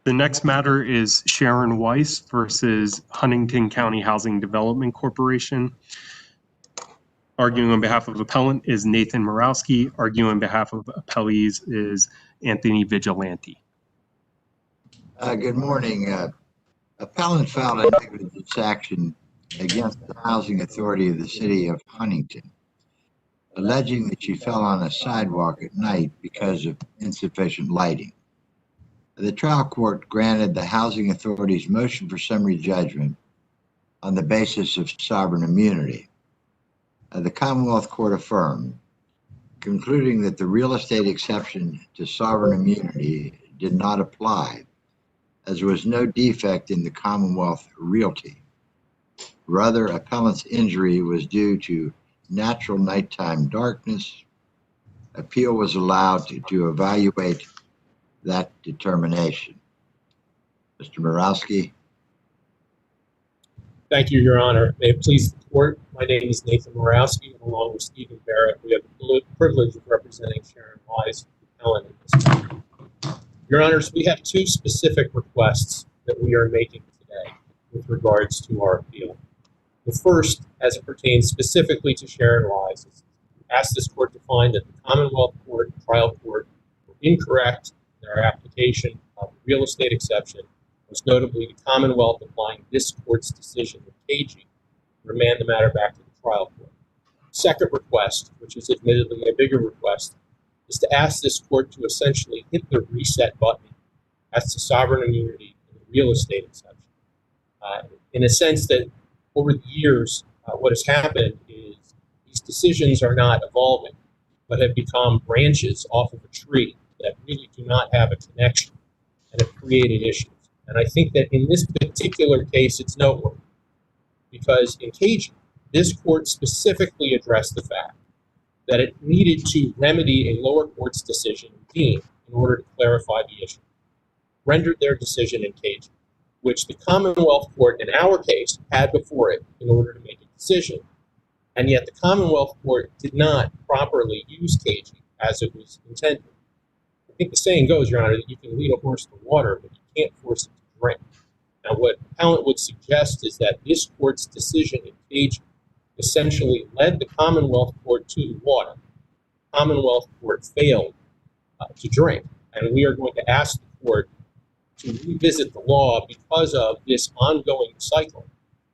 The next matter is Sharon Weiss versus Huntingdon County Housing Development Corporation. Arguing on behalf of appellant is Nathan Morawski. Arguing on behalf of appellees is Anthony Vigilante. Good morning. Appellant filed a negligence action against the Housing Authority of the City of Huntingdon, alleging that she fell on a sidewalk at night because of insufficient lighting. The trial court granted the Housing Authority's motion for summary judgment on the basis of sovereign immunity. The Commonwealth Court affirmed, concluding that the real estate exception to sovereign immunity did not apply, as there was no defect in the Commonwealth realty. Rather, appellant's injury was due to natural nighttime darkness. Appeal was allowed to evaluate that determination. Mr. Morawski. Thank you, Your Honor. May it please the court, my name is Nathan Morawski, and along with Stephen Barrett, we have the privilege of representing Sharon Wise, appellant in this matter. Your Honors, we have two specific requests that we are making today with regards to our appeal. The first, as it pertains specifically to Sharon Wise, is to ask this court to find that the Commonwealth Court and trial court were incorrect in their application of the real estate exception, most notably the Commonwealth applying this court's decision with KG, remand the matter back to the trial court. Second request, which is admittedly a bigger request, is to ask this court to essentially hit the reset button as to sovereign immunity in the real estate exception. In a sense that over the years, what has happened is these decisions are not evolving, but have become branches off of a tree that really do not have a connection and have created issues. And I think that in this particular case, it's noteworthy because in KG, this court specifically addressed the fact that it needed to remedy a lower court's decision in Dean in order to clarify the issue, rendered their decision in KG, which the Commonwealth Court in our case had before it in order to make a decision. And yet the Commonwealth Court did not properly use KG as it was intended. I think the saying goes, Your Honor, that you can lead a horse to water, but you can't force it to drink. Now, what appellant would suggest is that this court's decision in KG essentially led the Commonwealth Court to the water. The Commonwealth Court failed to drink, and we are going to ask the court to revisit the law because of this ongoing cycle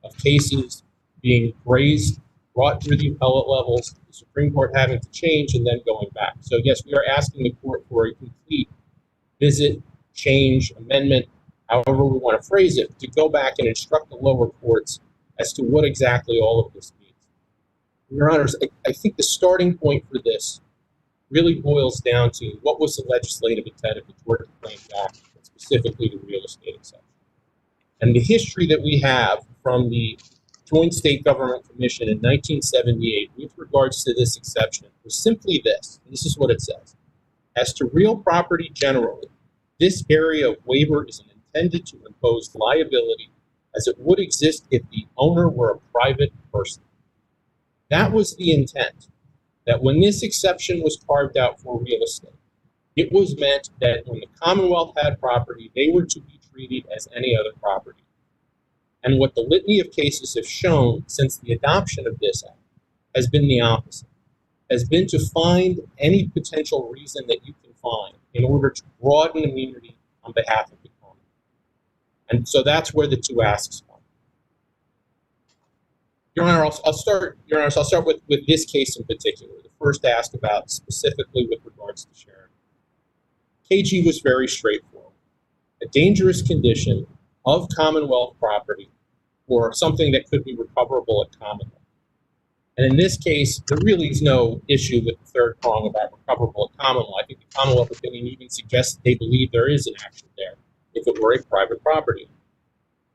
of cases being raised, brought through the appellate levels, the Supreme Court having to change, and then going back. So yes, we are asking the court for a complete visit, change, amendment, however we want to phrase it, to go back and instruct the lower courts as to what exactly all of this means. Your Honors, I think the starting point for this really boils down to what was the legislative intent of the Tort Claims Act, specifically the real estate exception. And the history that we have from the Joint State Government Commission in 1978 with regards to this exception was simply this, and this is what it says. As to real property generally, this area of waiver is intended to impose liability as it would exist if the owner were a private person. That was the intent, that when this exception was carved out for real estate, it was meant that when the Commonwealth had property, they were to be treated as any other property. And what the litany of cases have shown since the adoption of this act has been the opposite, has been to find any potential reason that you can find in order to broaden immunity on behalf of the common. And so that's where the two asks come. Your Honor, I'll start with this case in particular, the first ask about specifically with regards to Sharon. KG was very straightforward. A dangerous condition of Commonwealth property or something that could be recoverable at Commonwealth. And in this case, there really is no issue with the third prong about recoverable at Commonwealth. I think the Commonwealth opinion even suggests that they believe there is an action there if it were a private property.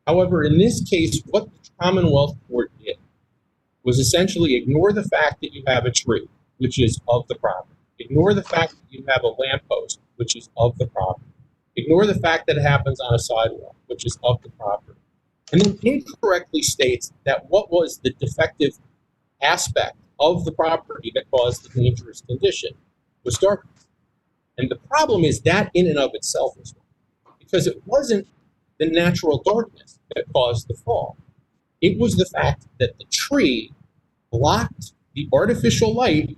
However, in this case, what the Commonwealth Court did was essentially ignore the fact that you have a tree, which is of the property. Ignore the fact that you have a lamppost, which is of the property. Ignore the fact that it happens on a sidewalk, which is of the property. And then incorrectly states that what was the defective aspect of the property that caused the dangerous condition was darkness. And the problem is that in and of itself is wrong. because it wasn't the natural darkness that caused the fall. It was the fact that the tree blocked the artificial light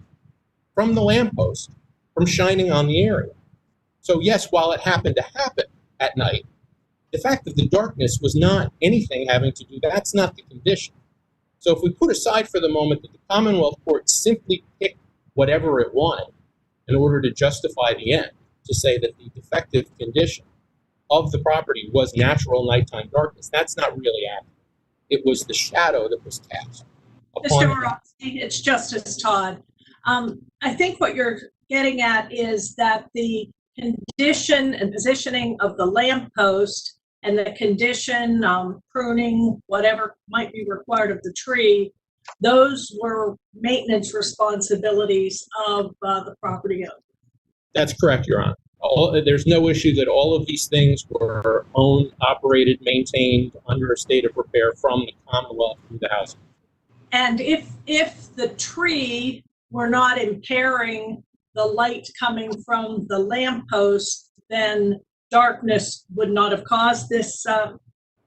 from the lamppost from shining on the area. So yes, while it happened to happen at night, the fact of the darkness was not anything having to do, that's not the condition. So if we put aside for the moment that the Commonwealth Court simply picked whatever it wanted in order to justify the end, to say that the defective condition of the property was natural nighttime darkness, that's not really accurate. It was the shadow that was cast upon Mr. Morosky, it's Justice Todd. I think what you're getting at is that the condition and positioning of the lamppost and the condition, pruning, whatever might be required of the tree, those were maintenance responsibilities of the property owner. That's correct, Your Honor. There's no issue that all of these things were owned, operated, maintained under a state of repair from the Commonwealth through the housing. And if the tree were not impairing the light coming from the lamppost, then darkness would not have caused this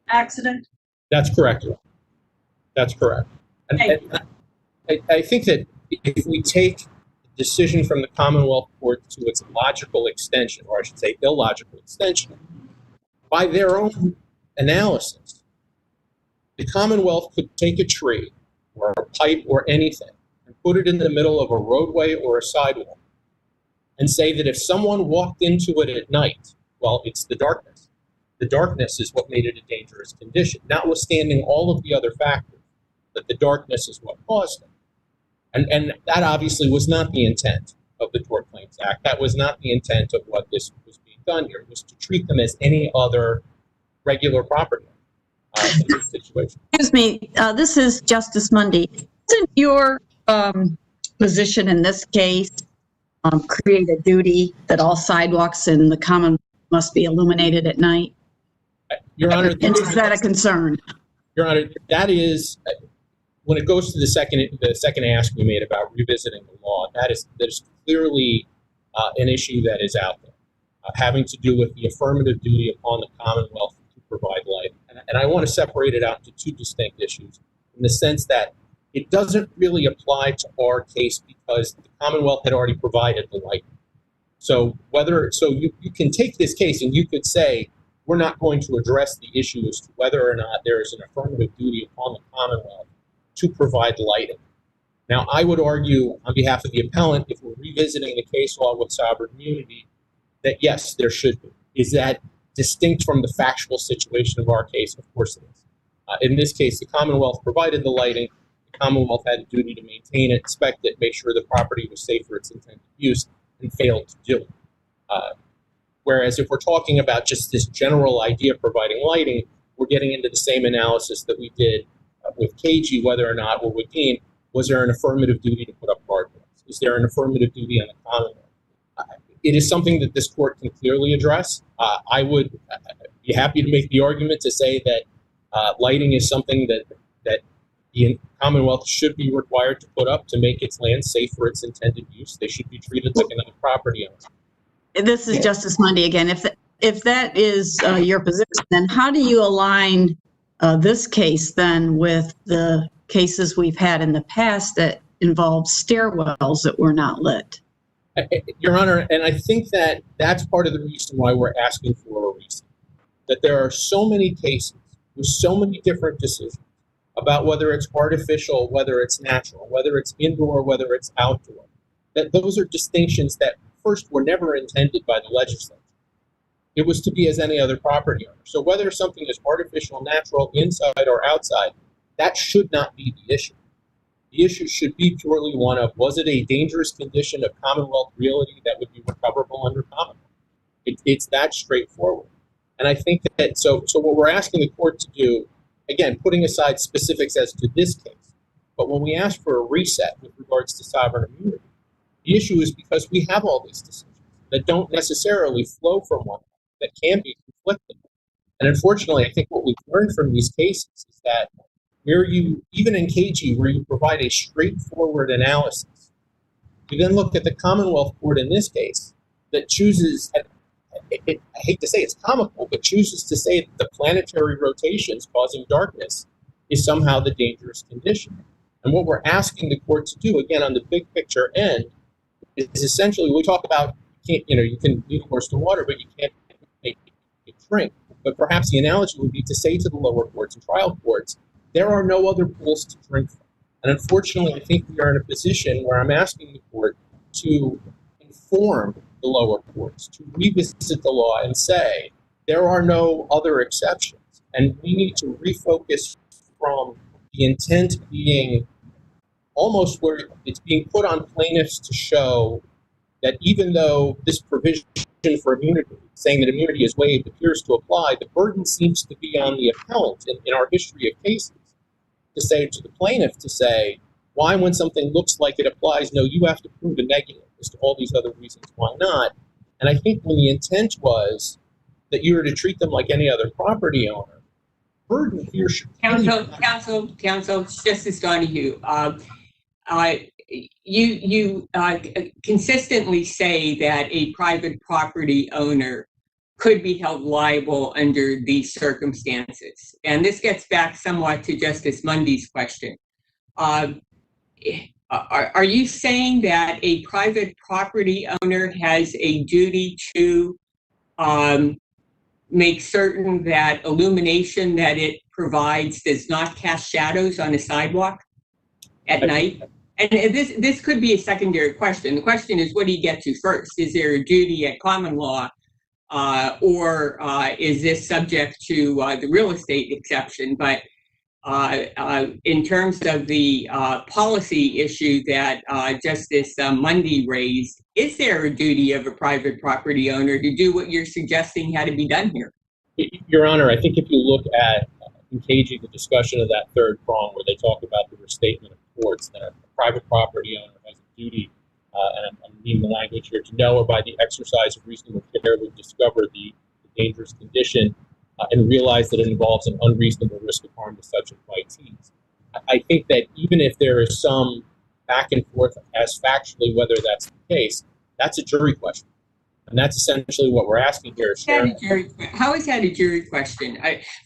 accident? That's correct, Your Honor. That's correct. And I think that if we take the decision from the Commonwealth Court to its logical extension, or I should say illogical extension, by their own analysis, the Commonwealth could take a tree or a pipe or anything and put it in the middle of a roadway or a sidewalk and say that if someone walked into it at night, well, it's the darkness. The darkness is what made it a dangerous condition, notwithstanding all of the other factors, that the darkness is what caused it. And that obviously was not the intent of the Tort Claims Act. That was not the intent of what this was being done here. It was to treat them as any other regular property in this situation. Excuse me, this is Justice Mundy. Isn't your position in this case create a duty that all sidewalks in the common must be illuminated at night? Your Honor, And is that a concern? Your Honor, that is, when it goes to the second ask we made about revisiting the law, that is clearly an issue that is out there, having to do with the affirmative duty upon the Commonwealth to provide light. And I want to separate it out into two distinct issues in the sense that it doesn't really apply to our case because the Commonwealth had already provided the light. So you can take this case and you could say, we're not going to address the issue as to whether or not there is an affirmative duty upon the Commonwealth to provide lighting. Now, I would argue on behalf of the appellant, if we're revisiting the case law with sovereign immunity, that yes, there should be. Is that distinct from the factual situation of our case? Of course it is. In this case, the Commonwealth provided the lighting. The Commonwealth had a duty to maintain it, inspect it, make sure the property was safe for its intended use, and failed to do it. Whereas if we're talking about just this general idea of providing lighting, we're getting into the same analysis that we did with KG, whether or not what we deem, was there an affirmative duty to put up guardrails? Is there an affirmative duty on the Commonwealth? It is something that this court can clearly address. I would be happy to make the argument to say that lighting is something that the Commonwealth should be required to put up to make its land safe for its intended use. They should be treated like another property owner. This is Justice Mundy again. If that is your position, then how do you align this case then with the cases we've had in the past that involved stairwells that were not lit? Your Honor, and I think that that's part of the reason why we're asking for a reason. That there are so many cases with so many different decisions about whether it's artificial, whether it's natural, whether it's indoor, whether it's outdoor. That those are distinctions that first were never intended by the legislature. It was to be as any other property owner. So whether something is artificial, natural, inside or outside, that should not be the issue. The issue should be purely one of, was it a dangerous condition of Commonwealth realty that would be recoverable under Commonwealth? It's that straightforward. And I think that, so what we're asking the court to do, again, putting aside specifics as to this case, but when we ask for a reset with regards to sovereign immunity, the issue is because we have all these decisions that don't necessarily flow from one another, that can be conflicting. And unfortunately, I think what we've learned from these cases is that where you, even in KG, where you provide a straightforward analysis, you then look at the Commonwealth Court in this case that chooses, I hate to say it's comical, but chooses to say that the planetary rotations causing darkness is somehow the dangerous condition. And what we're asking the court to do, again, on the big picture end, is essentially, we talk about, you can lead a horse to water, but you can't make it drink. But perhaps the analogy would be to say to the lower courts and trial courts, there are no other pools to drink from. And unfortunately, I think we are in a position where I'm asking the court to inform the lower courts, to revisit the law and say, there are no other exceptions. And we need to refocus from the intent being almost where it's being put on plaintiffs to show that even though this provision for immunity, saying that immunity is waived, appears to apply, the burden seems to be on the appellant in our history of cases to say to the plaintiff, to say, why when something looks like it applies, no, you have to prove a negative as to all these other reasons why not. And I think when the intent was that you were to treat them like any other property owner, burden here should Counsel, Justice Donahue, you consistently say that a private property owner could be held liable under these circumstances. And this gets back somewhat to Justice Mundy's question. Are you saying that a private property owner has a duty to make certain that illumination that it provides does not cast shadows on a sidewalk at night? And this could be a secondary question. The question is, what do you get to first? Is there a duty at common law, or is this subject to the real estate exception? But in terms of the policy issue that Justice Mundy raised, is there a duty of a private property owner to do what you're suggesting had to be done here? Your Honor, I think if you look at engaging the discussion of that third prong where they talk about the restatement of courts, that a private property owner has a duty, and I'm reading the language here, to know or by the exercise of reasonable care to discover the dangerous condition and realize that it involves an unreasonable risk of harm to such invitees. I think that even if there is some back and forth as factually whether that's the case, that's a jury question. And that's essentially what we're asking here. How is that a jury question?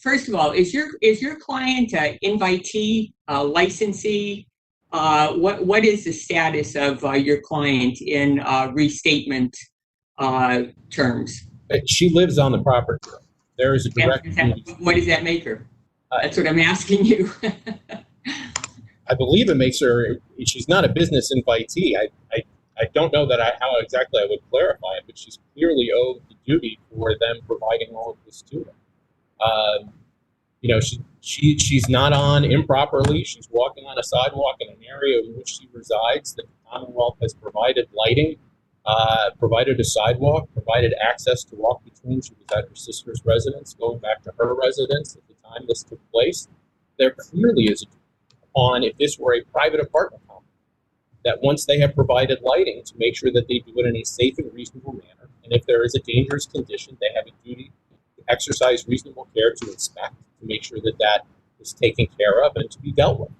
First of all, is your client an invitee, licensee? What is the status of your client in restatement terms? She lives on the property. There is a direct. What does that make her? That's what I'm asking you. I believe it makes her. She's not a business invitee. I don't know that how exactly I would clarify it, but she's clearly owed the duty for them providing all of this to her. She's not on improperly. She's walking on a sidewalk in an area in which she resides. The Commonwealth has provided lighting, provided a sidewalk, provided access to walk between. She was at her sister's residence, going back to her residence at the time this took place. There clearly is a duty on, if this were a private apartment complex, that once they have provided lighting, to make sure that they do it in a safe and reasonable manner. And if there is a dangerous condition, they have a duty to exercise reasonable care to inspect, to make sure that that is taken care of and to be dealt with.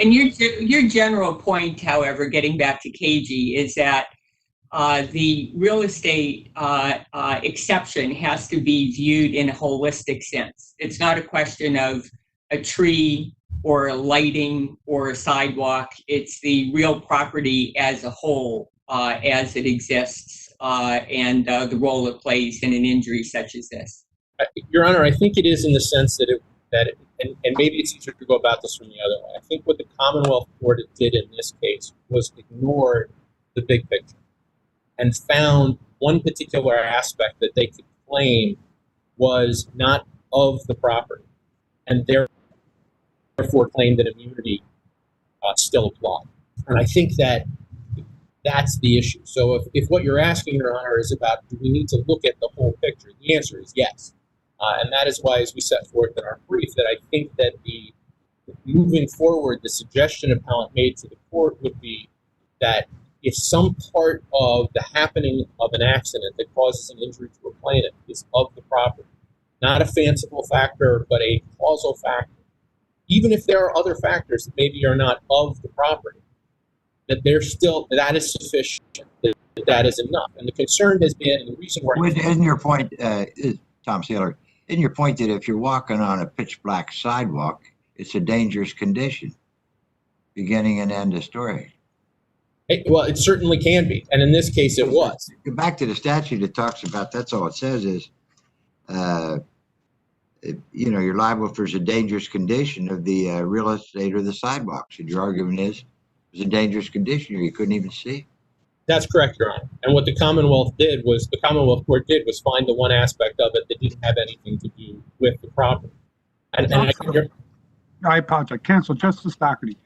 And your general point, however, getting back to KG, is that the real estate exception has to be viewed in a holistic sense. It's not a question of a tree or a lighting or a sidewalk. It's the real property as a whole, as it exists, and the role it plays in an injury such as this. Your Honor, I think it is in the sense that and maybe it's easier to go about this from the other way. I think what the Commonwealth Court did in this case was ignored the big picture and found one particular aspect that they could claim was not of the property, and therefore claimed that immunity still applied. And I think that that's the issue. So if what you're asking, Your Honor, is about, do we need to look at the whole picture? The answer is yes. And that is why, as we set forth in our brief, that I think that moving forward, the suggestion appellant made to the court would be that if some part of the happening of an accident that causes an injury to a plaintiff is of the property, not a fanciful factor, but a causal factor, even if there are other factors that maybe are not of the property, that that is sufficient, that is enough. And the concern has been, and the reason we're... Isn't your point, Tom Sadler, isn't your point that if you're walking on a pitch black sidewalk, it's a dangerous condition? Beginning and end of story. Well, it certainly can be. And in this case, it was. Go back to the statute, it talks about, that's all it says is, you're liable if there's a dangerous condition of the real estate or the sidewalks. And your argument is it was a dangerous condition or you couldn't even see. That's correct, Your Honor. And what the Commonwealth Court did was find the one aspect of it that didn't have anything to do with the property. I apologize. Counsel, Justice Doherty.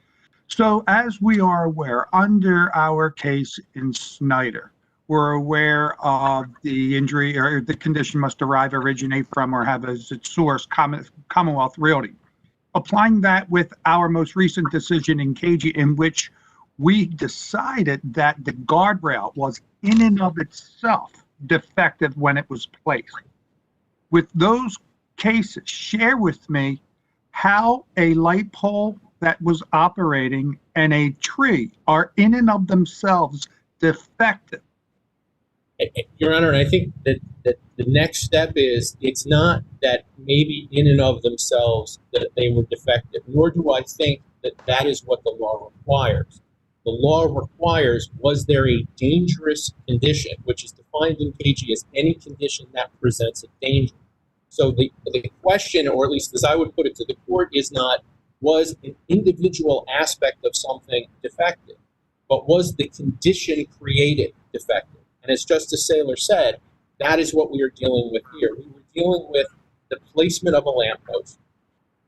So as we are aware, under our case in Snyder, we're aware of the injury or the condition must originate from or have as its source Commonwealth Realty. Applying that with our most recent decision in KG, in which we decided that the guardrail was in and of itself defective when it was placed. With those cases, share with me how a light pole that was operating and a tree are in and of themselves defective. Your Honor, I think that the next step is it's not that maybe in and of themselves that they were defective, nor do I think that that is what the law requires. The law requires, was there a dangerous condition, which is defined in KG as any condition that presents a danger. So the question, or at least as I would put it to the court, is not, was an individual aspect of something defective, but was the condition created defective? And as Justice Sadler said, that is what we are dealing with here. We were dealing with the placement of a lamppost,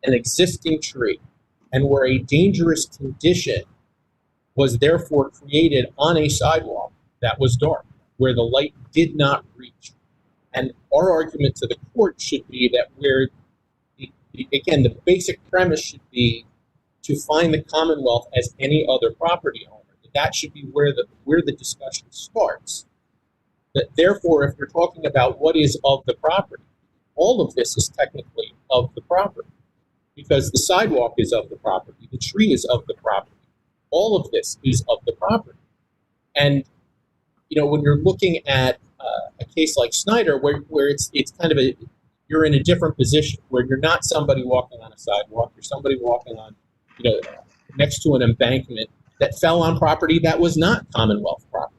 an existing tree, and where a dangerous condition was therefore created on a sidewalk that was dark, where the light did not reach. And our argument to the court should be that where, again, the basic premise should be to find the Commonwealth as any other property owner. That should be where the discussion starts. That therefore, if you're talking about what is of the property, all of this is technically of the property, because the sidewalk is of the property, the tree is of the property. All of this is of the property. And, when you're looking at a case like Snyder, where it's kind of you're in a different position, where you're not somebody walking on a sidewalk, you're somebody walking on, next to an embankment that fell on property that was not Commonwealth property.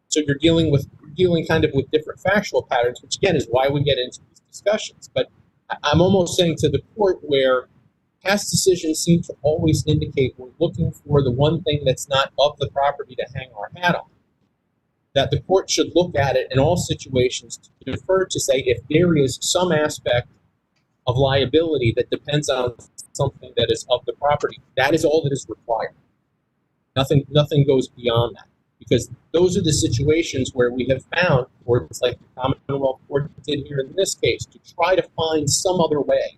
So you're dealing kind of with different factual patterns, which again is why we get into these discussions. But I'm almost saying to the court where past decisions seem to always indicate we're looking for the one thing that's not of the property to hang our hat on, that the court should look at it in all situations to defer to say if there is some aspect of liability that depends on something that is of the property, that is all that is required. Nothing goes beyond that, because those are the situations where we have found, or it's like the Commonwealth Court did here in this case, to try to find some other way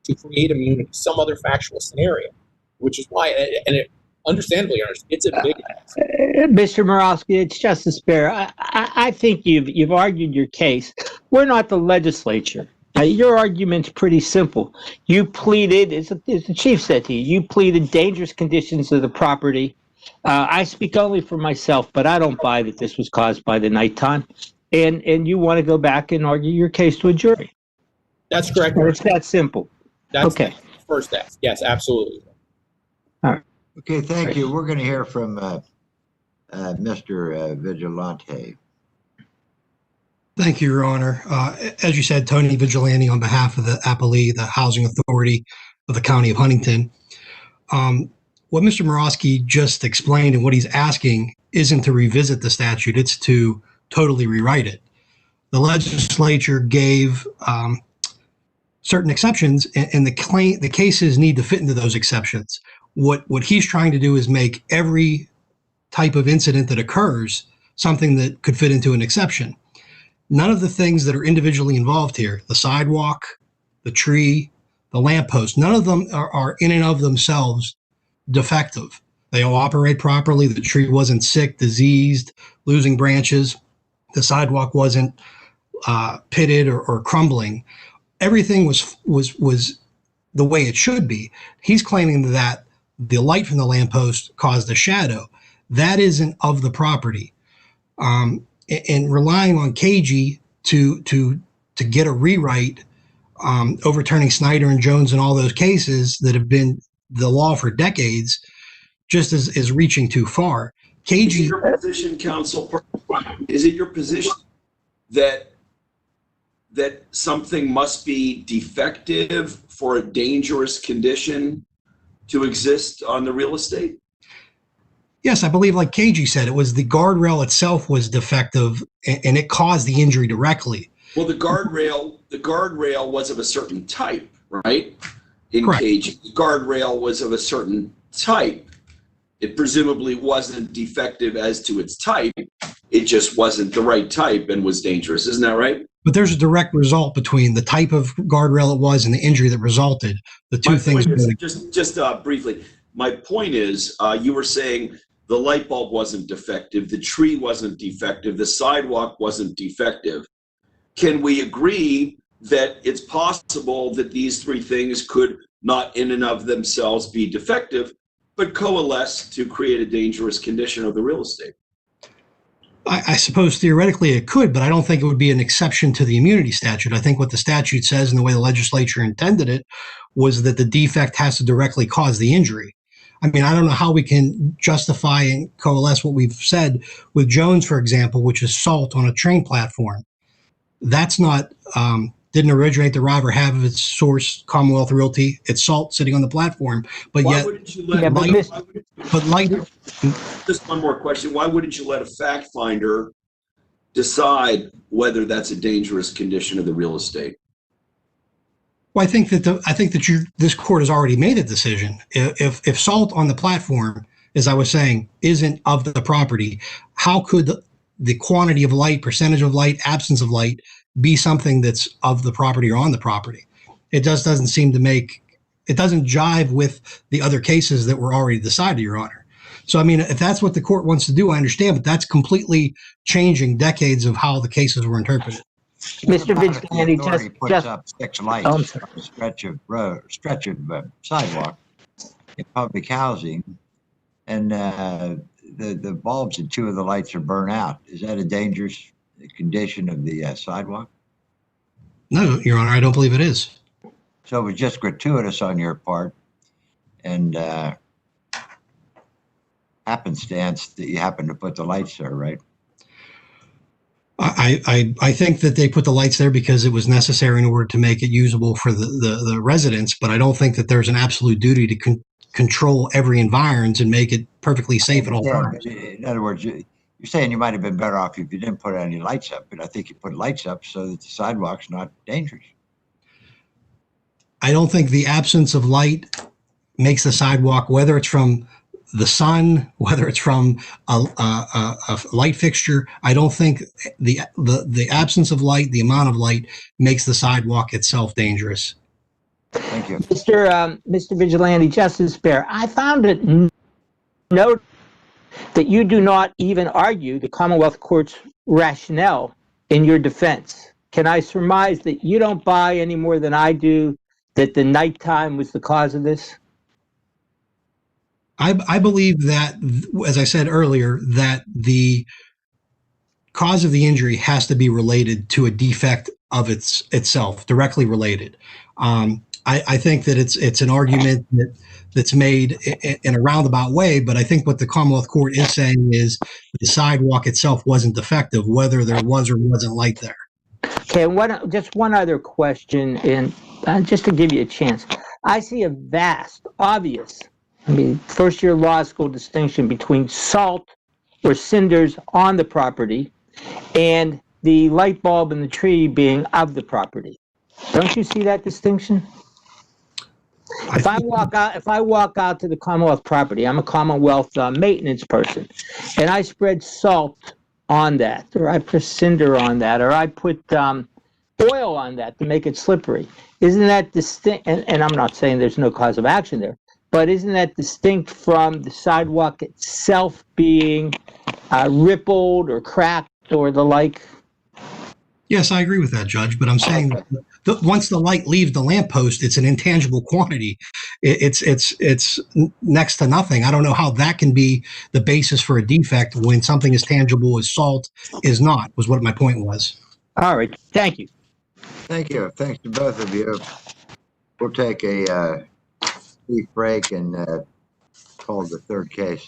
to create immunity, some other factual scenario, which is why, and it understandably, it's a big ask. Mr. Morosky, it's Justice Bear. I think you've argued your case. We're not the legislature. Your argument's pretty simple. You pleaded, as the chief said to you, you pleaded dangerous conditions of the property. I speak only for myself, but I don't buy that this was caused by the nighttime. And you want to go back and argue your case to a jury. That's correct. It's that simple. That's okay. The first ask. Yes, absolutely. All right. Okay, thank you. We're going to hear from Mr. Vigilante. Thank you, Your Honor. As you said, Tony Vigilante on behalf of the Aplt, the Housing Authority of the County of Huntingdon. What Mr. Morosky just explained and what he's asking isn't to revisit the statute, it's to totally rewrite it. The legislature gave certain exceptions, and the cases need to fit into those exceptions. What he's trying to do is make every type of incident that occurs something that could fit into an exception. None of the things that are individually involved here, the sidewalk, the tree, the lamppost, none of them are in and of themselves defective. They all operate properly. The tree wasn't sick, diseased, losing branches. The sidewalk wasn't pitted or crumbling. Everything was the way it should be. He's claiming that the light from the lamppost caused a shadow. That isn't of the property. And relying on KG to get a rewrite, overturning Snyder and Jones and all those cases that have been the law for decades, just is reaching too far. KG. Is it your position, counsel? Is it your position that something must be defective for a dangerous condition to exist on the real estate? Yes, I believe, like KG said, it was the guardrail itself was defective and it caused the injury directly. Well, the guardrail was of a certain type, right? In Correct. KG, the guardrail was of a certain type. It presumably wasn't defective as to its type. It just wasn't the right type and was dangerous. Isn't that right? But there's a direct result between the type of guardrail it was and the injury that resulted. The two things. Just briefly, my point is, you were saying the light bulb wasn't defective, the tree wasn't defective, the sidewalk wasn't defective. Can we agree that it's possible that these three things could not in and of themselves be defective, but coalesce to create a dangerous condition of the real estate? I suppose theoretically it could, but I don't think it would be an exception to the immunity statute. I think what the statute says and the way the legislature intended it was that the defect has to directly cause the injury. I mean, I don't know how we can justify and coalesce what we've said with Jones, for example, which is salt on a train platform. That's not, didn't originate the rob or have its source Commonwealth Realty. It's salt sitting on the platform, but Why yet, wouldn't you let light. Just one more question. Why wouldn't you let a fact finder decide whether that's a dangerous condition of the real estate? Well, I think that this court has already made a decision. If salt on the platform, as I was saying, isn't of the property, how could the quantity of light, percentage of light, absence of light be something that's of the property or on the property? It just doesn't seem to make, it doesn't jive with the other cases that were already decided, Your Honor. So, I mean, if that's what the court wants to do, I understand, but that's completely changing decades of how the cases were interpreted. Mr. Vigilante puts up 6 lights on a stretch of sidewalk in public housing, and the bulbs in 2 of the lights are burnt out. Is that a dangerous condition of the sidewalk? No, Your Honor, I don't believe it is. So it was just gratuitous on your part, and happenstance that you happen to put the lights there, right? I think that they put the lights there because it was necessary in order to make it usable for the residents, but I don't think that there's an absolute duty to control every environs and make it perfectly safe at all times. In other words, you're saying you might have been better off if you didn't put any lights up, but I think you put lights up so that the sidewalk's not dangerous. I don't think the absence of light makes the sidewalk, whether it's from the sun, whether it's from a light fixture, I don't think the absence of light, the amount of light, makes the sidewalk itself dangerous. Thank you. Mr. Vigilante, Justice Bear, I found it note that you do not even argue the Commonwealth Court's rationale in your defense. Can I surmise that you don't buy any more than I do that the nighttime was the cause of this? I believe that, as I said earlier, that the cause of the injury has to be related to a defect of itself, directly related. I think that it's an argument that's made in a roundabout way, but I think what the Commonwealth Court is saying is the sidewalk itself wasn't defective, whether there was or wasn't light there. Okay, just one other question, and just to give you a chance. I see a vast, obvious, first-year law school distinction between salt or cinders on the property and the light bulb in the tree being of the property. Don't you see that distinction? If I walk out to the Commonwealth property, I'm a Commonwealth maintenance person, and I spread salt on that, or I put cinder on that, or I put oil on that to make it slippery. Isn't that distinct? And I'm not saying there's no cause of action there, but isn't that distinct from the sidewalk itself being rippled or cracked or the like? Yes, I agree with that, Judge, but I'm saying that once the light leaves the lamppost, it's an intangible quantity. it's next to nothing. I don't know how that can be the basis for a defect when something as tangible as salt is not, was what my point was. All right, thank you. Thank you. Thanks to both of you. We'll take a brief break and call the third case.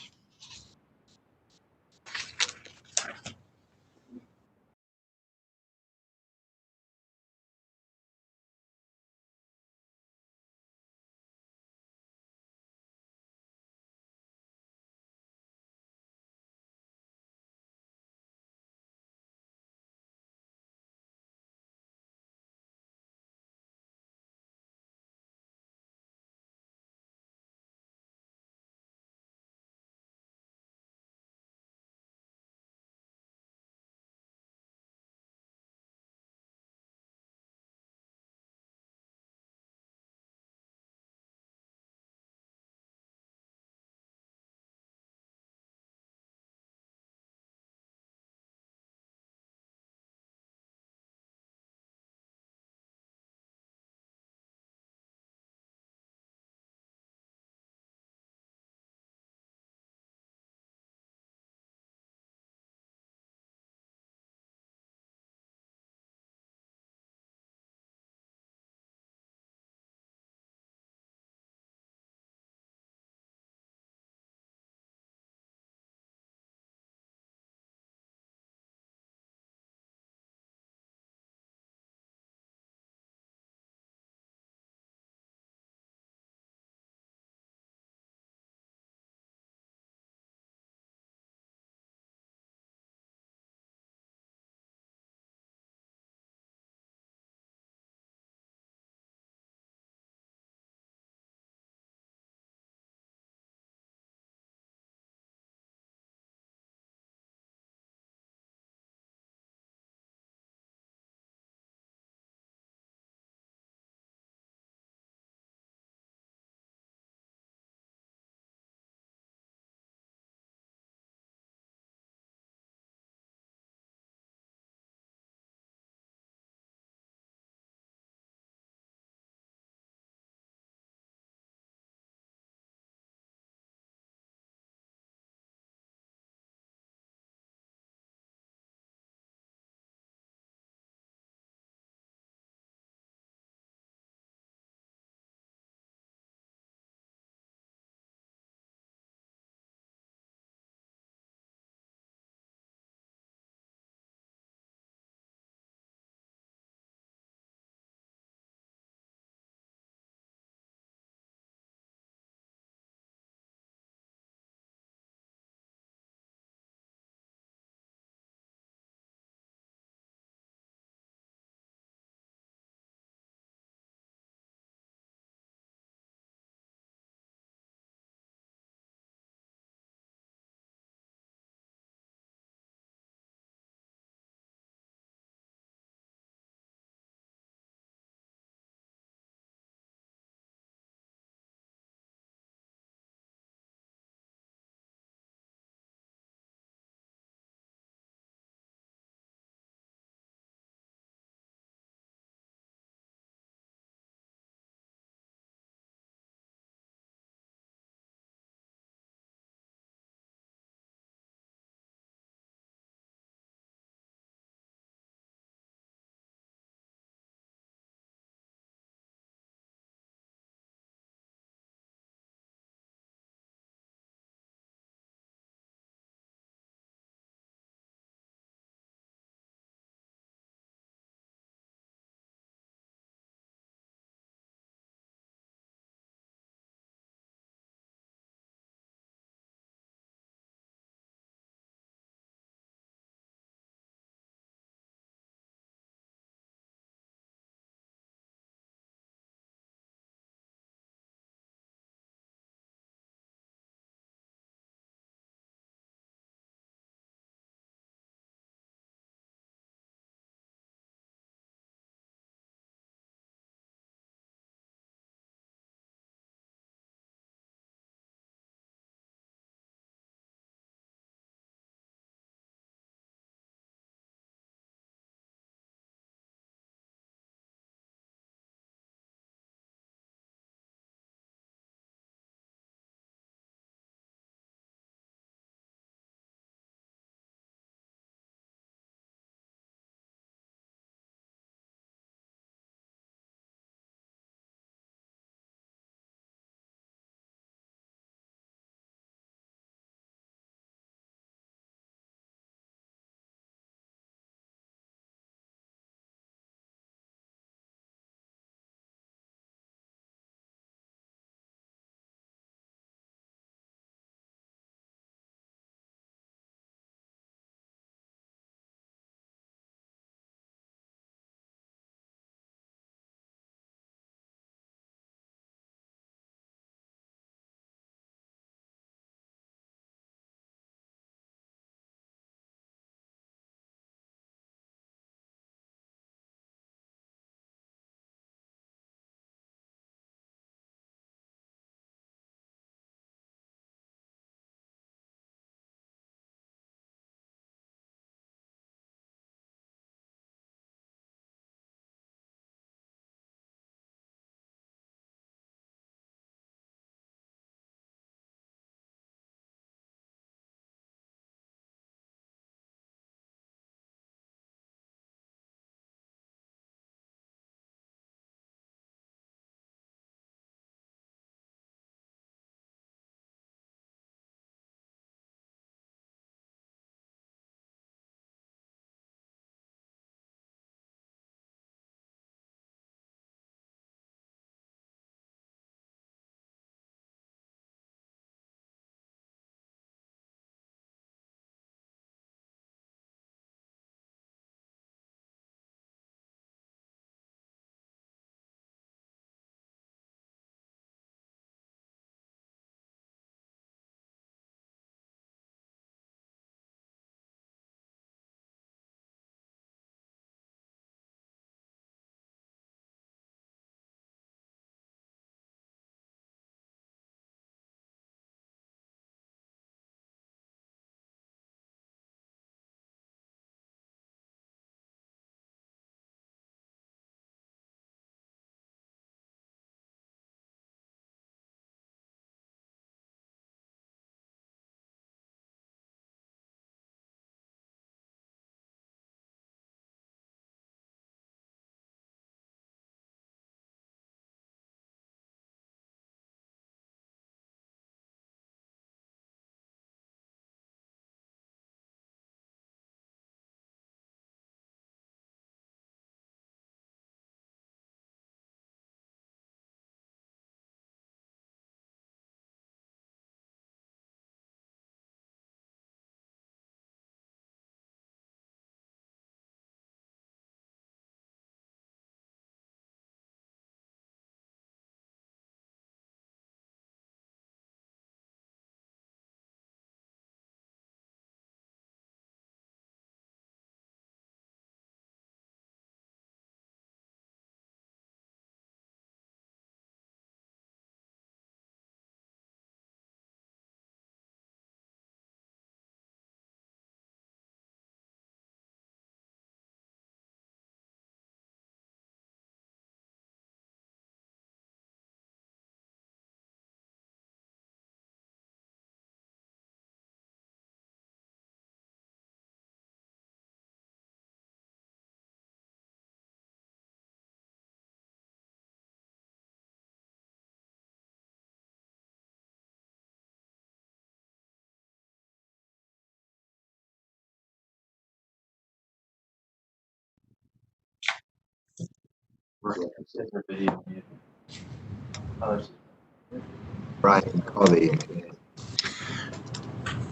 Brian, call the.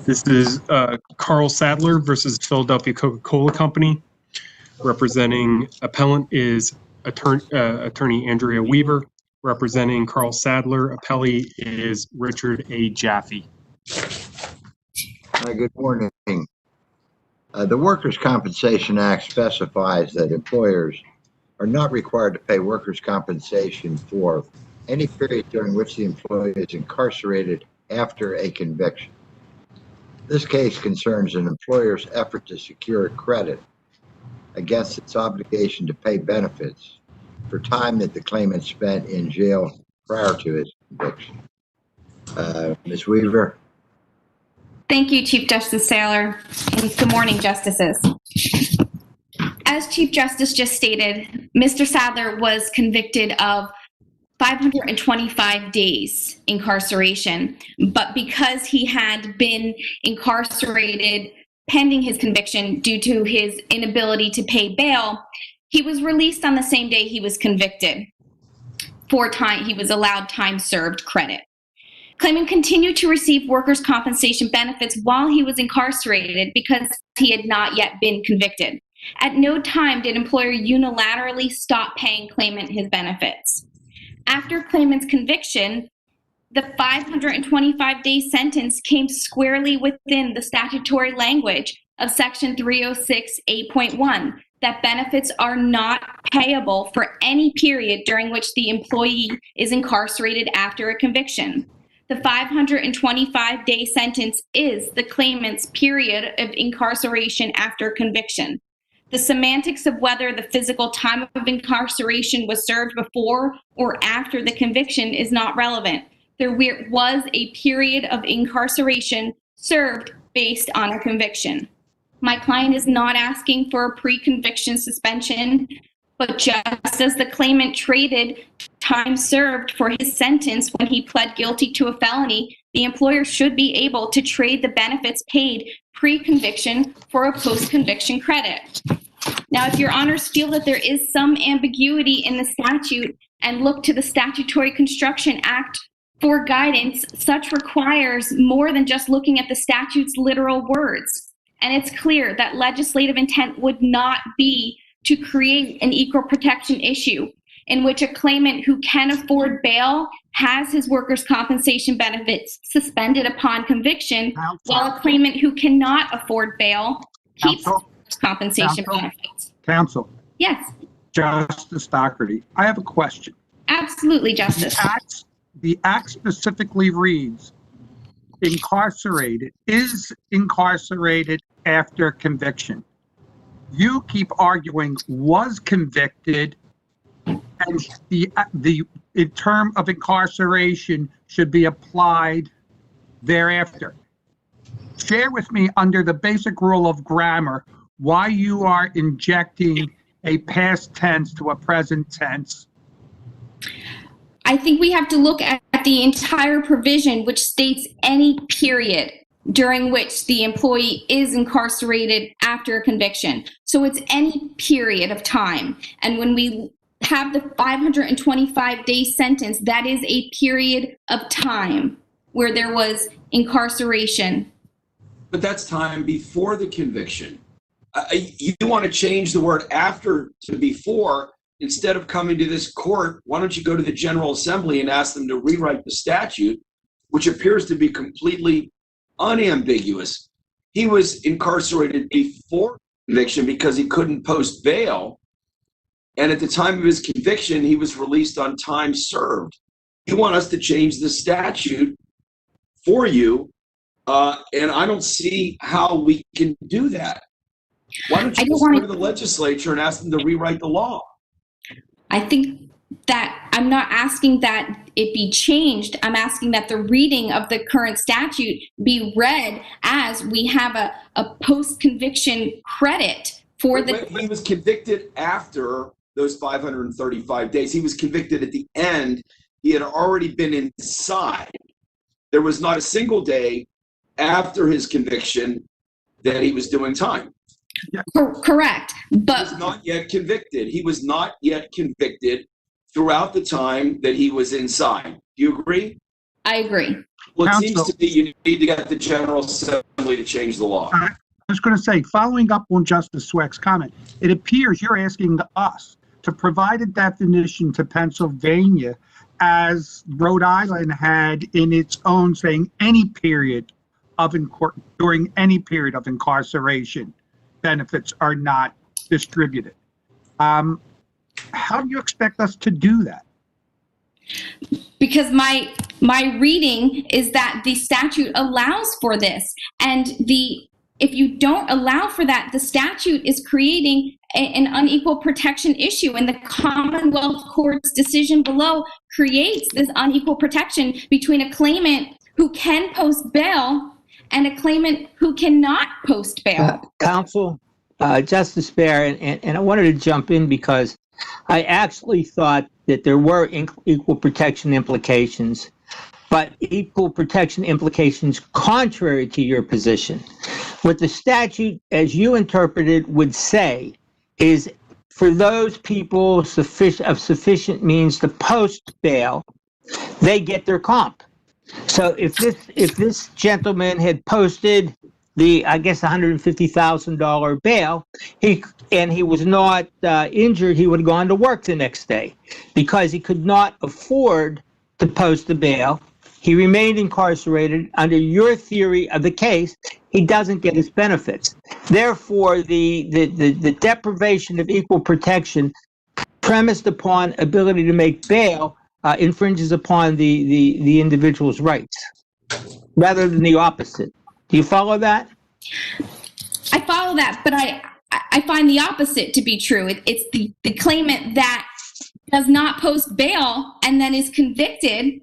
This is Carl Sadler versus Philadelphia Coca-Cola Company. Representing appellant is attorney Andrea Weaver. Representing Carl Sadler, appellee is Richard A. Jaffe. Good morning. The Workers' Compensation Act specifies that employers are not required to pay workers' compensation for any period during which the employee is incarcerated after a conviction. This case concerns an employer's effort to secure credit against its obligation to pay benefits for time that the claimant spent in jail prior to his conviction. Ms. Weaver. Thank you, Chief Justice Sadler, and good morning, Justices. As Chief Justice just stated, Mr. Sadler was convicted of 525 days incarceration, but because he had been incarcerated pending his conviction due to his inability to pay bail, he was released on the same day he was convicted. For time, he was allowed time served credit. Claimant continued to receive workers' compensation benefits while he was incarcerated because he had not yet been convicted. At no time did employer unilaterally stop paying claimant his benefits. After claimant's conviction, the 525-day sentence came squarely within the statutory language of Section 306(8.1) that benefits are not payable for any period during which the employee is incarcerated after a conviction. The 525-day sentence is the claimant's period of incarceration after conviction. The semantics of whether the physical time of incarceration was served before or after the conviction is not relevant. There was a period of incarceration served based on a conviction. My client is not asking for a pre-conviction suspension, but just as the claimant traded time served for his sentence when he pled guilty to a felony, the employer should be able to trade the benefits paid pre-conviction for a post-conviction credit. Now, if your honors feel that there is some ambiguity in the statute and look to the Statutory Construction Act for guidance, such requires more than just looking at the statute's literal words. And it's clear that legislative intent would not be to create an equal protection issue in which a claimant who can afford bail has his workers' compensation benefits suspended upon conviction, while a claimant who cannot afford bail keeps his compensation benefits. Counsel. Yes. Justice Doherty, I have a question. Absolutely, Justice. The act specifically reads, is incarcerated after conviction. You keep arguing was convicted, and the term of incarceration should be applied thereafter. Share with me, under the basic rule of grammar, why you are injecting a past tense to a present tense. I think we have to look at the entire provision, which states any period during which the employee is incarcerated after a conviction. So it's any period of time. And when we have the 525-day sentence, that is a period of time where there was incarceration. But that's time before the conviction. You want to change the word after to before. Instead of coming to this court, why don't you go to the General Assembly and ask them to rewrite the statute, which appears to be completely unambiguous. He was incarcerated before conviction because he couldn't post bail. And at the time of his conviction, he was released on time served. You want us to change the statute for you, and I don't see how we can do that. Why don't you just go to the legislature and ask them to rewrite the law? I think that I'm not asking that it be changed. I'm asking that the reading of the current statute be read as we have a post-conviction credit for the... He was convicted after those 535 days. He was convicted at the end. He had already been inside. There was not a single day after his conviction that he was doing time. Correct. But He was not yet convicted. He was not yet convicted throughout the time that he was inside. Do you agree? I agree. Well, it Counsel. seems to me you need to get the General Assembly to change the law. I was going to say, following up on Justice Sweck's comment, it appears you're asking us to provide a definition to Pennsylvania as Rhode Island had in its own, saying any period of during any period of incarceration, benefits are not distributed. How do you expect us to do that? Because my reading is that the statute allows for this, and if you don't allow for that, the statute is creating an unequal protection issue, and the Commonwealth Court's decision below creates this unequal protection between a claimant who can post bail and a claimant who cannot post bail. Counsel, Justice Baer, and I wanted to jump in because I actually thought that there were equal protection implications, but equal protection implications contrary to your position. What the statute, as you interpret it, would say is for those people of sufficient means to post bail, they get their comp. So if this gentleman had posted the, I guess, $150,000 bail, he was not injured, he would have gone to work the next day. Because he could not afford to post the bail, he remained incarcerated. Under your theory of the case, he doesn't get his benefits. Therefore, the deprivation of equal protection premised upon ability to make bail infringes upon the individual's rights, rather than the opposite. Do you follow that? I follow that, but I find the opposite to be true. It's the claimant that does not post bail and then is convicted.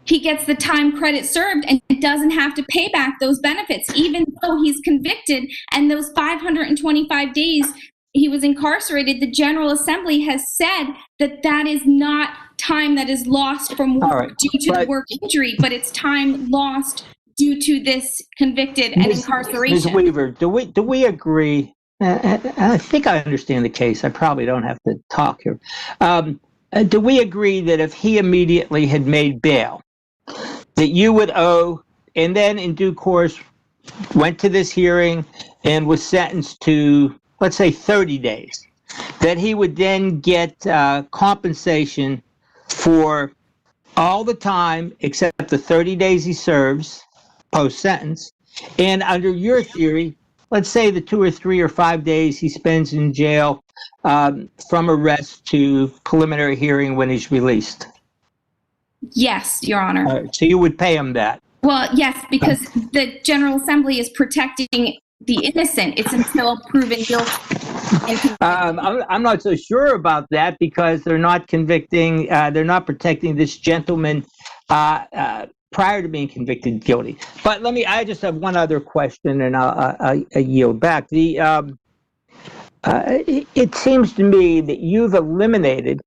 He gets the time credit served and doesn't have to pay back those benefits, even though he's convicted. And those 525 days he was incarcerated, the General Assembly has said that that is not time that is lost from work due to the work injury, but it's time lost due to this convicted and incarceration. Ms. Weaver, do we agree? I think I understand the case. I probably don't have to talk here. Do we agree that if he immediately had made bail, that you would owe, and then in due course went to this hearing and was sentenced to, let's say, 30 days, that he would then get compensation for all the time except the 30 days he serves post-sentence, and under your theory, let's say the 2 or 3 or 5 days he spends in jail from arrest to preliminary hearing when he's released? Yes, Your Honor. So you would pay him that? Well, yes, because the General Assembly is protecting the innocent. It's until proven guilty. I'm not so sure about that because they're not convicting, they're not protecting this gentleman prior to being convicted guilty. But I just have one other question and I'll yield back. It seems to me that you've eliminated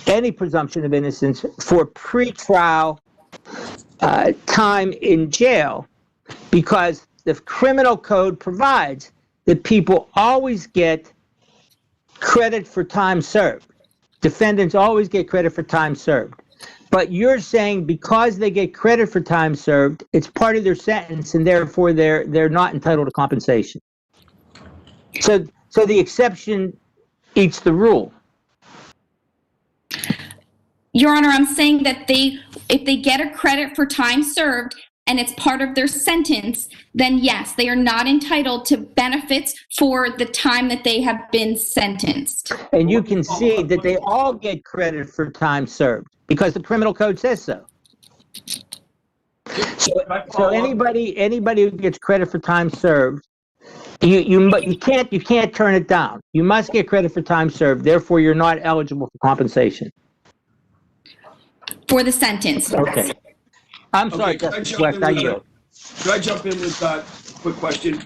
any presumption of innocence for pretrial time in jail because the criminal code provides that people always get credit for time served. Defendants always get credit for time served. But you're saying because they get credit for time served, it's part of their sentence and therefore they're not entitled to compensation. So the exception eats the rule. Your Honor, I'm saying that if they get a credit for time served and it's part of their sentence, then yes, they are not entitled to benefits for the time that they have been sentenced. And you can see that they all get credit for time served because the criminal code says so. So anybody who gets credit for time served, you can't turn it down. You must get credit for time served. Therefore, you're not eligible for compensation. For the sentence. Okay. I'm sorry, Justice West, I yield. Could I jump in with a quick question?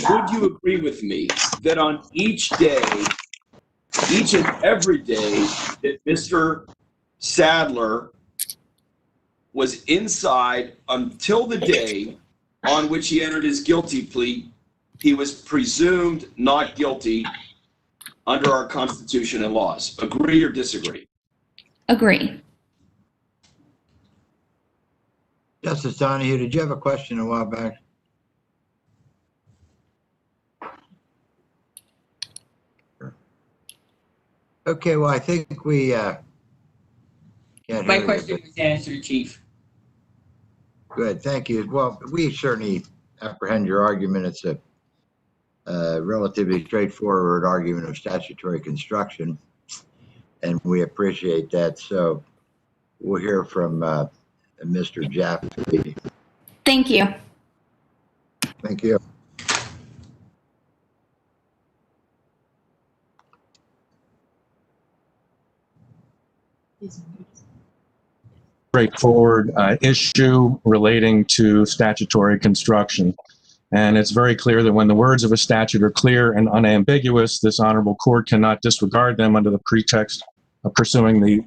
Would you agree with me that on each and every day that Mr. Sadler was inside until the day on which he entered his guilty plea. He was presumed not guilty under our Constitution and laws. Agree or disagree? Agree. Justice Donahue, did you have a question a while back? Sure. Okay, well, I think we can't My hear you, question but- was answered, Chief. Good, thank you. Well, we certainly apprehend your argument. It's a relatively straightforward argument of statutory construction, and we appreciate that. So we'll hear from Mr. Jaffe. Thank you. Thank you. Straightforward issue relating to statutory construction. And it's very clear that when the words of a statute are clear and unambiguous, this honorable court cannot disregard them under the pretext of pursuing the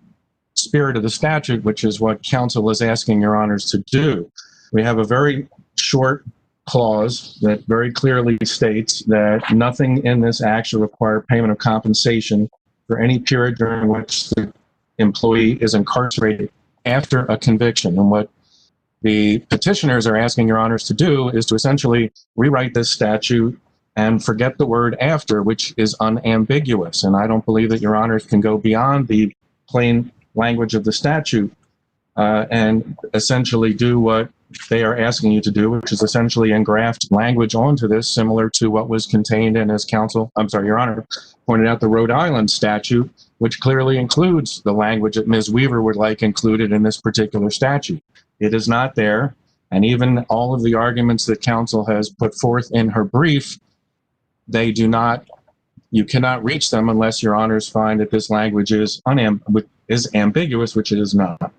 spirit of the statute, which is what counsel is asking your honors to do. We have a very short clause that very clearly states that nothing in this act shall require payment of compensation for any period during which the employee is incarcerated after a conviction. And what the petitioners are asking your honors to do is to essentially rewrite this statute and forget the word after, which is unambiguous. And I don't believe that your honors can go beyond the plain language of the statute and essentially do what they are asking you to do, which is essentially engraft language onto this, similar to what was contained in, as your honor pointed out, the Rhode Island statute, which clearly includes the language that Ms. Weaver would like included in this particular statute. It is not there, and even all of the arguments that counsel has put forth in her brief, you cannot reach them unless your honors find that this language is ambiguous, which it is not.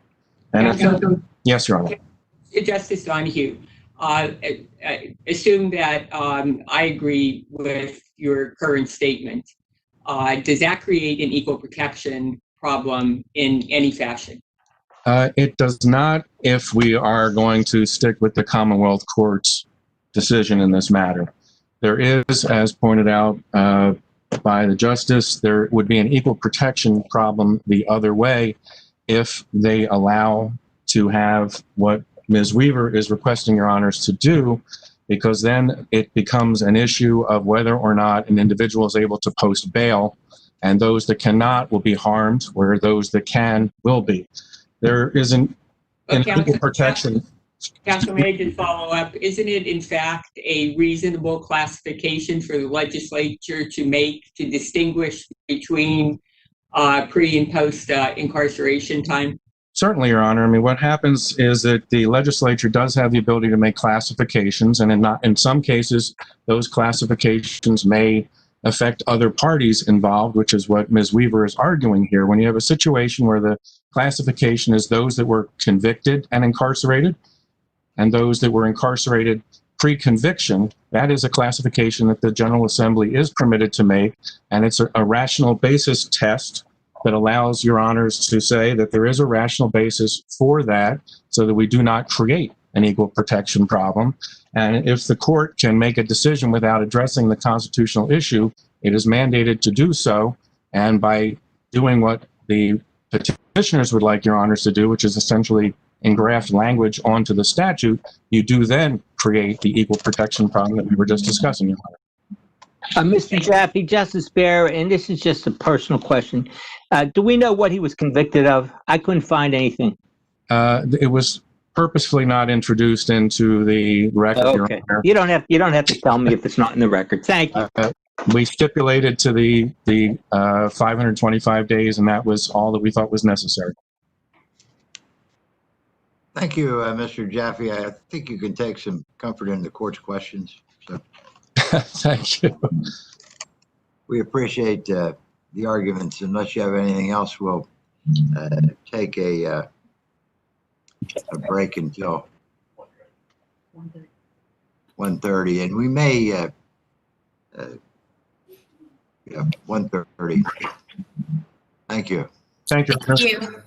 And yes, your honor. Justice Donahue, assume that I agree with your current statement. Does that create an equal protection problem in any fashion? It does not if we are going to stick with the Commonwealth Court's decision in this matter. There is, as pointed out by the justice, there would be an equal protection problem the other way if they allow to have what Ms. Weaver is requesting your honors to do, because then it becomes an issue of whether or not an individual is able to post bail, and those that cannot will be harmed, where those that can will be. There isn't an equal protection. Counsel, may I just follow up? Isn't it, in fact, a reasonable classification for the legislature to make to distinguish between pre and post incarceration time? Certainly, Your Honor. I mean, what happens is that the legislature does have the ability to make classifications, and in some cases, those classifications may affect other parties involved, which is what Ms. Weaver is arguing here. When you have a situation where the classification is those that were convicted and incarcerated, and those that were incarcerated pre-conviction, that is a classification that the General Assembly is permitted to make, and it's a rational basis test that allows your honors to say that there is a rational basis for that so that we do not create an equal protection problem. And if the court can make a decision without addressing the constitutional issue, it is mandated to do so. And by doing what the petitioners would like your honors to do, which is essentially engraft language onto the statute, you do then create the equal protection problem that we were just discussing, Your Honor. Mr. Jaffe, Justice Bear, and this is just a personal question. Do we know what he was convicted of? I couldn't find anything. It was purposefully not introduced into the record, Okay. Your Honor. You don't have to tell me if it's not in the record. Thank you. We stipulated to the 525 days, and that was all that we thought was necessary. Thank you, Mr. Jaffe. I think you can take some comfort in the court's questions. So. Thank you. We appreciate the arguments. Unless you have anything else, we'll take a break until 1:30, and we may 1:30. Thank you. Thank you. Thank you.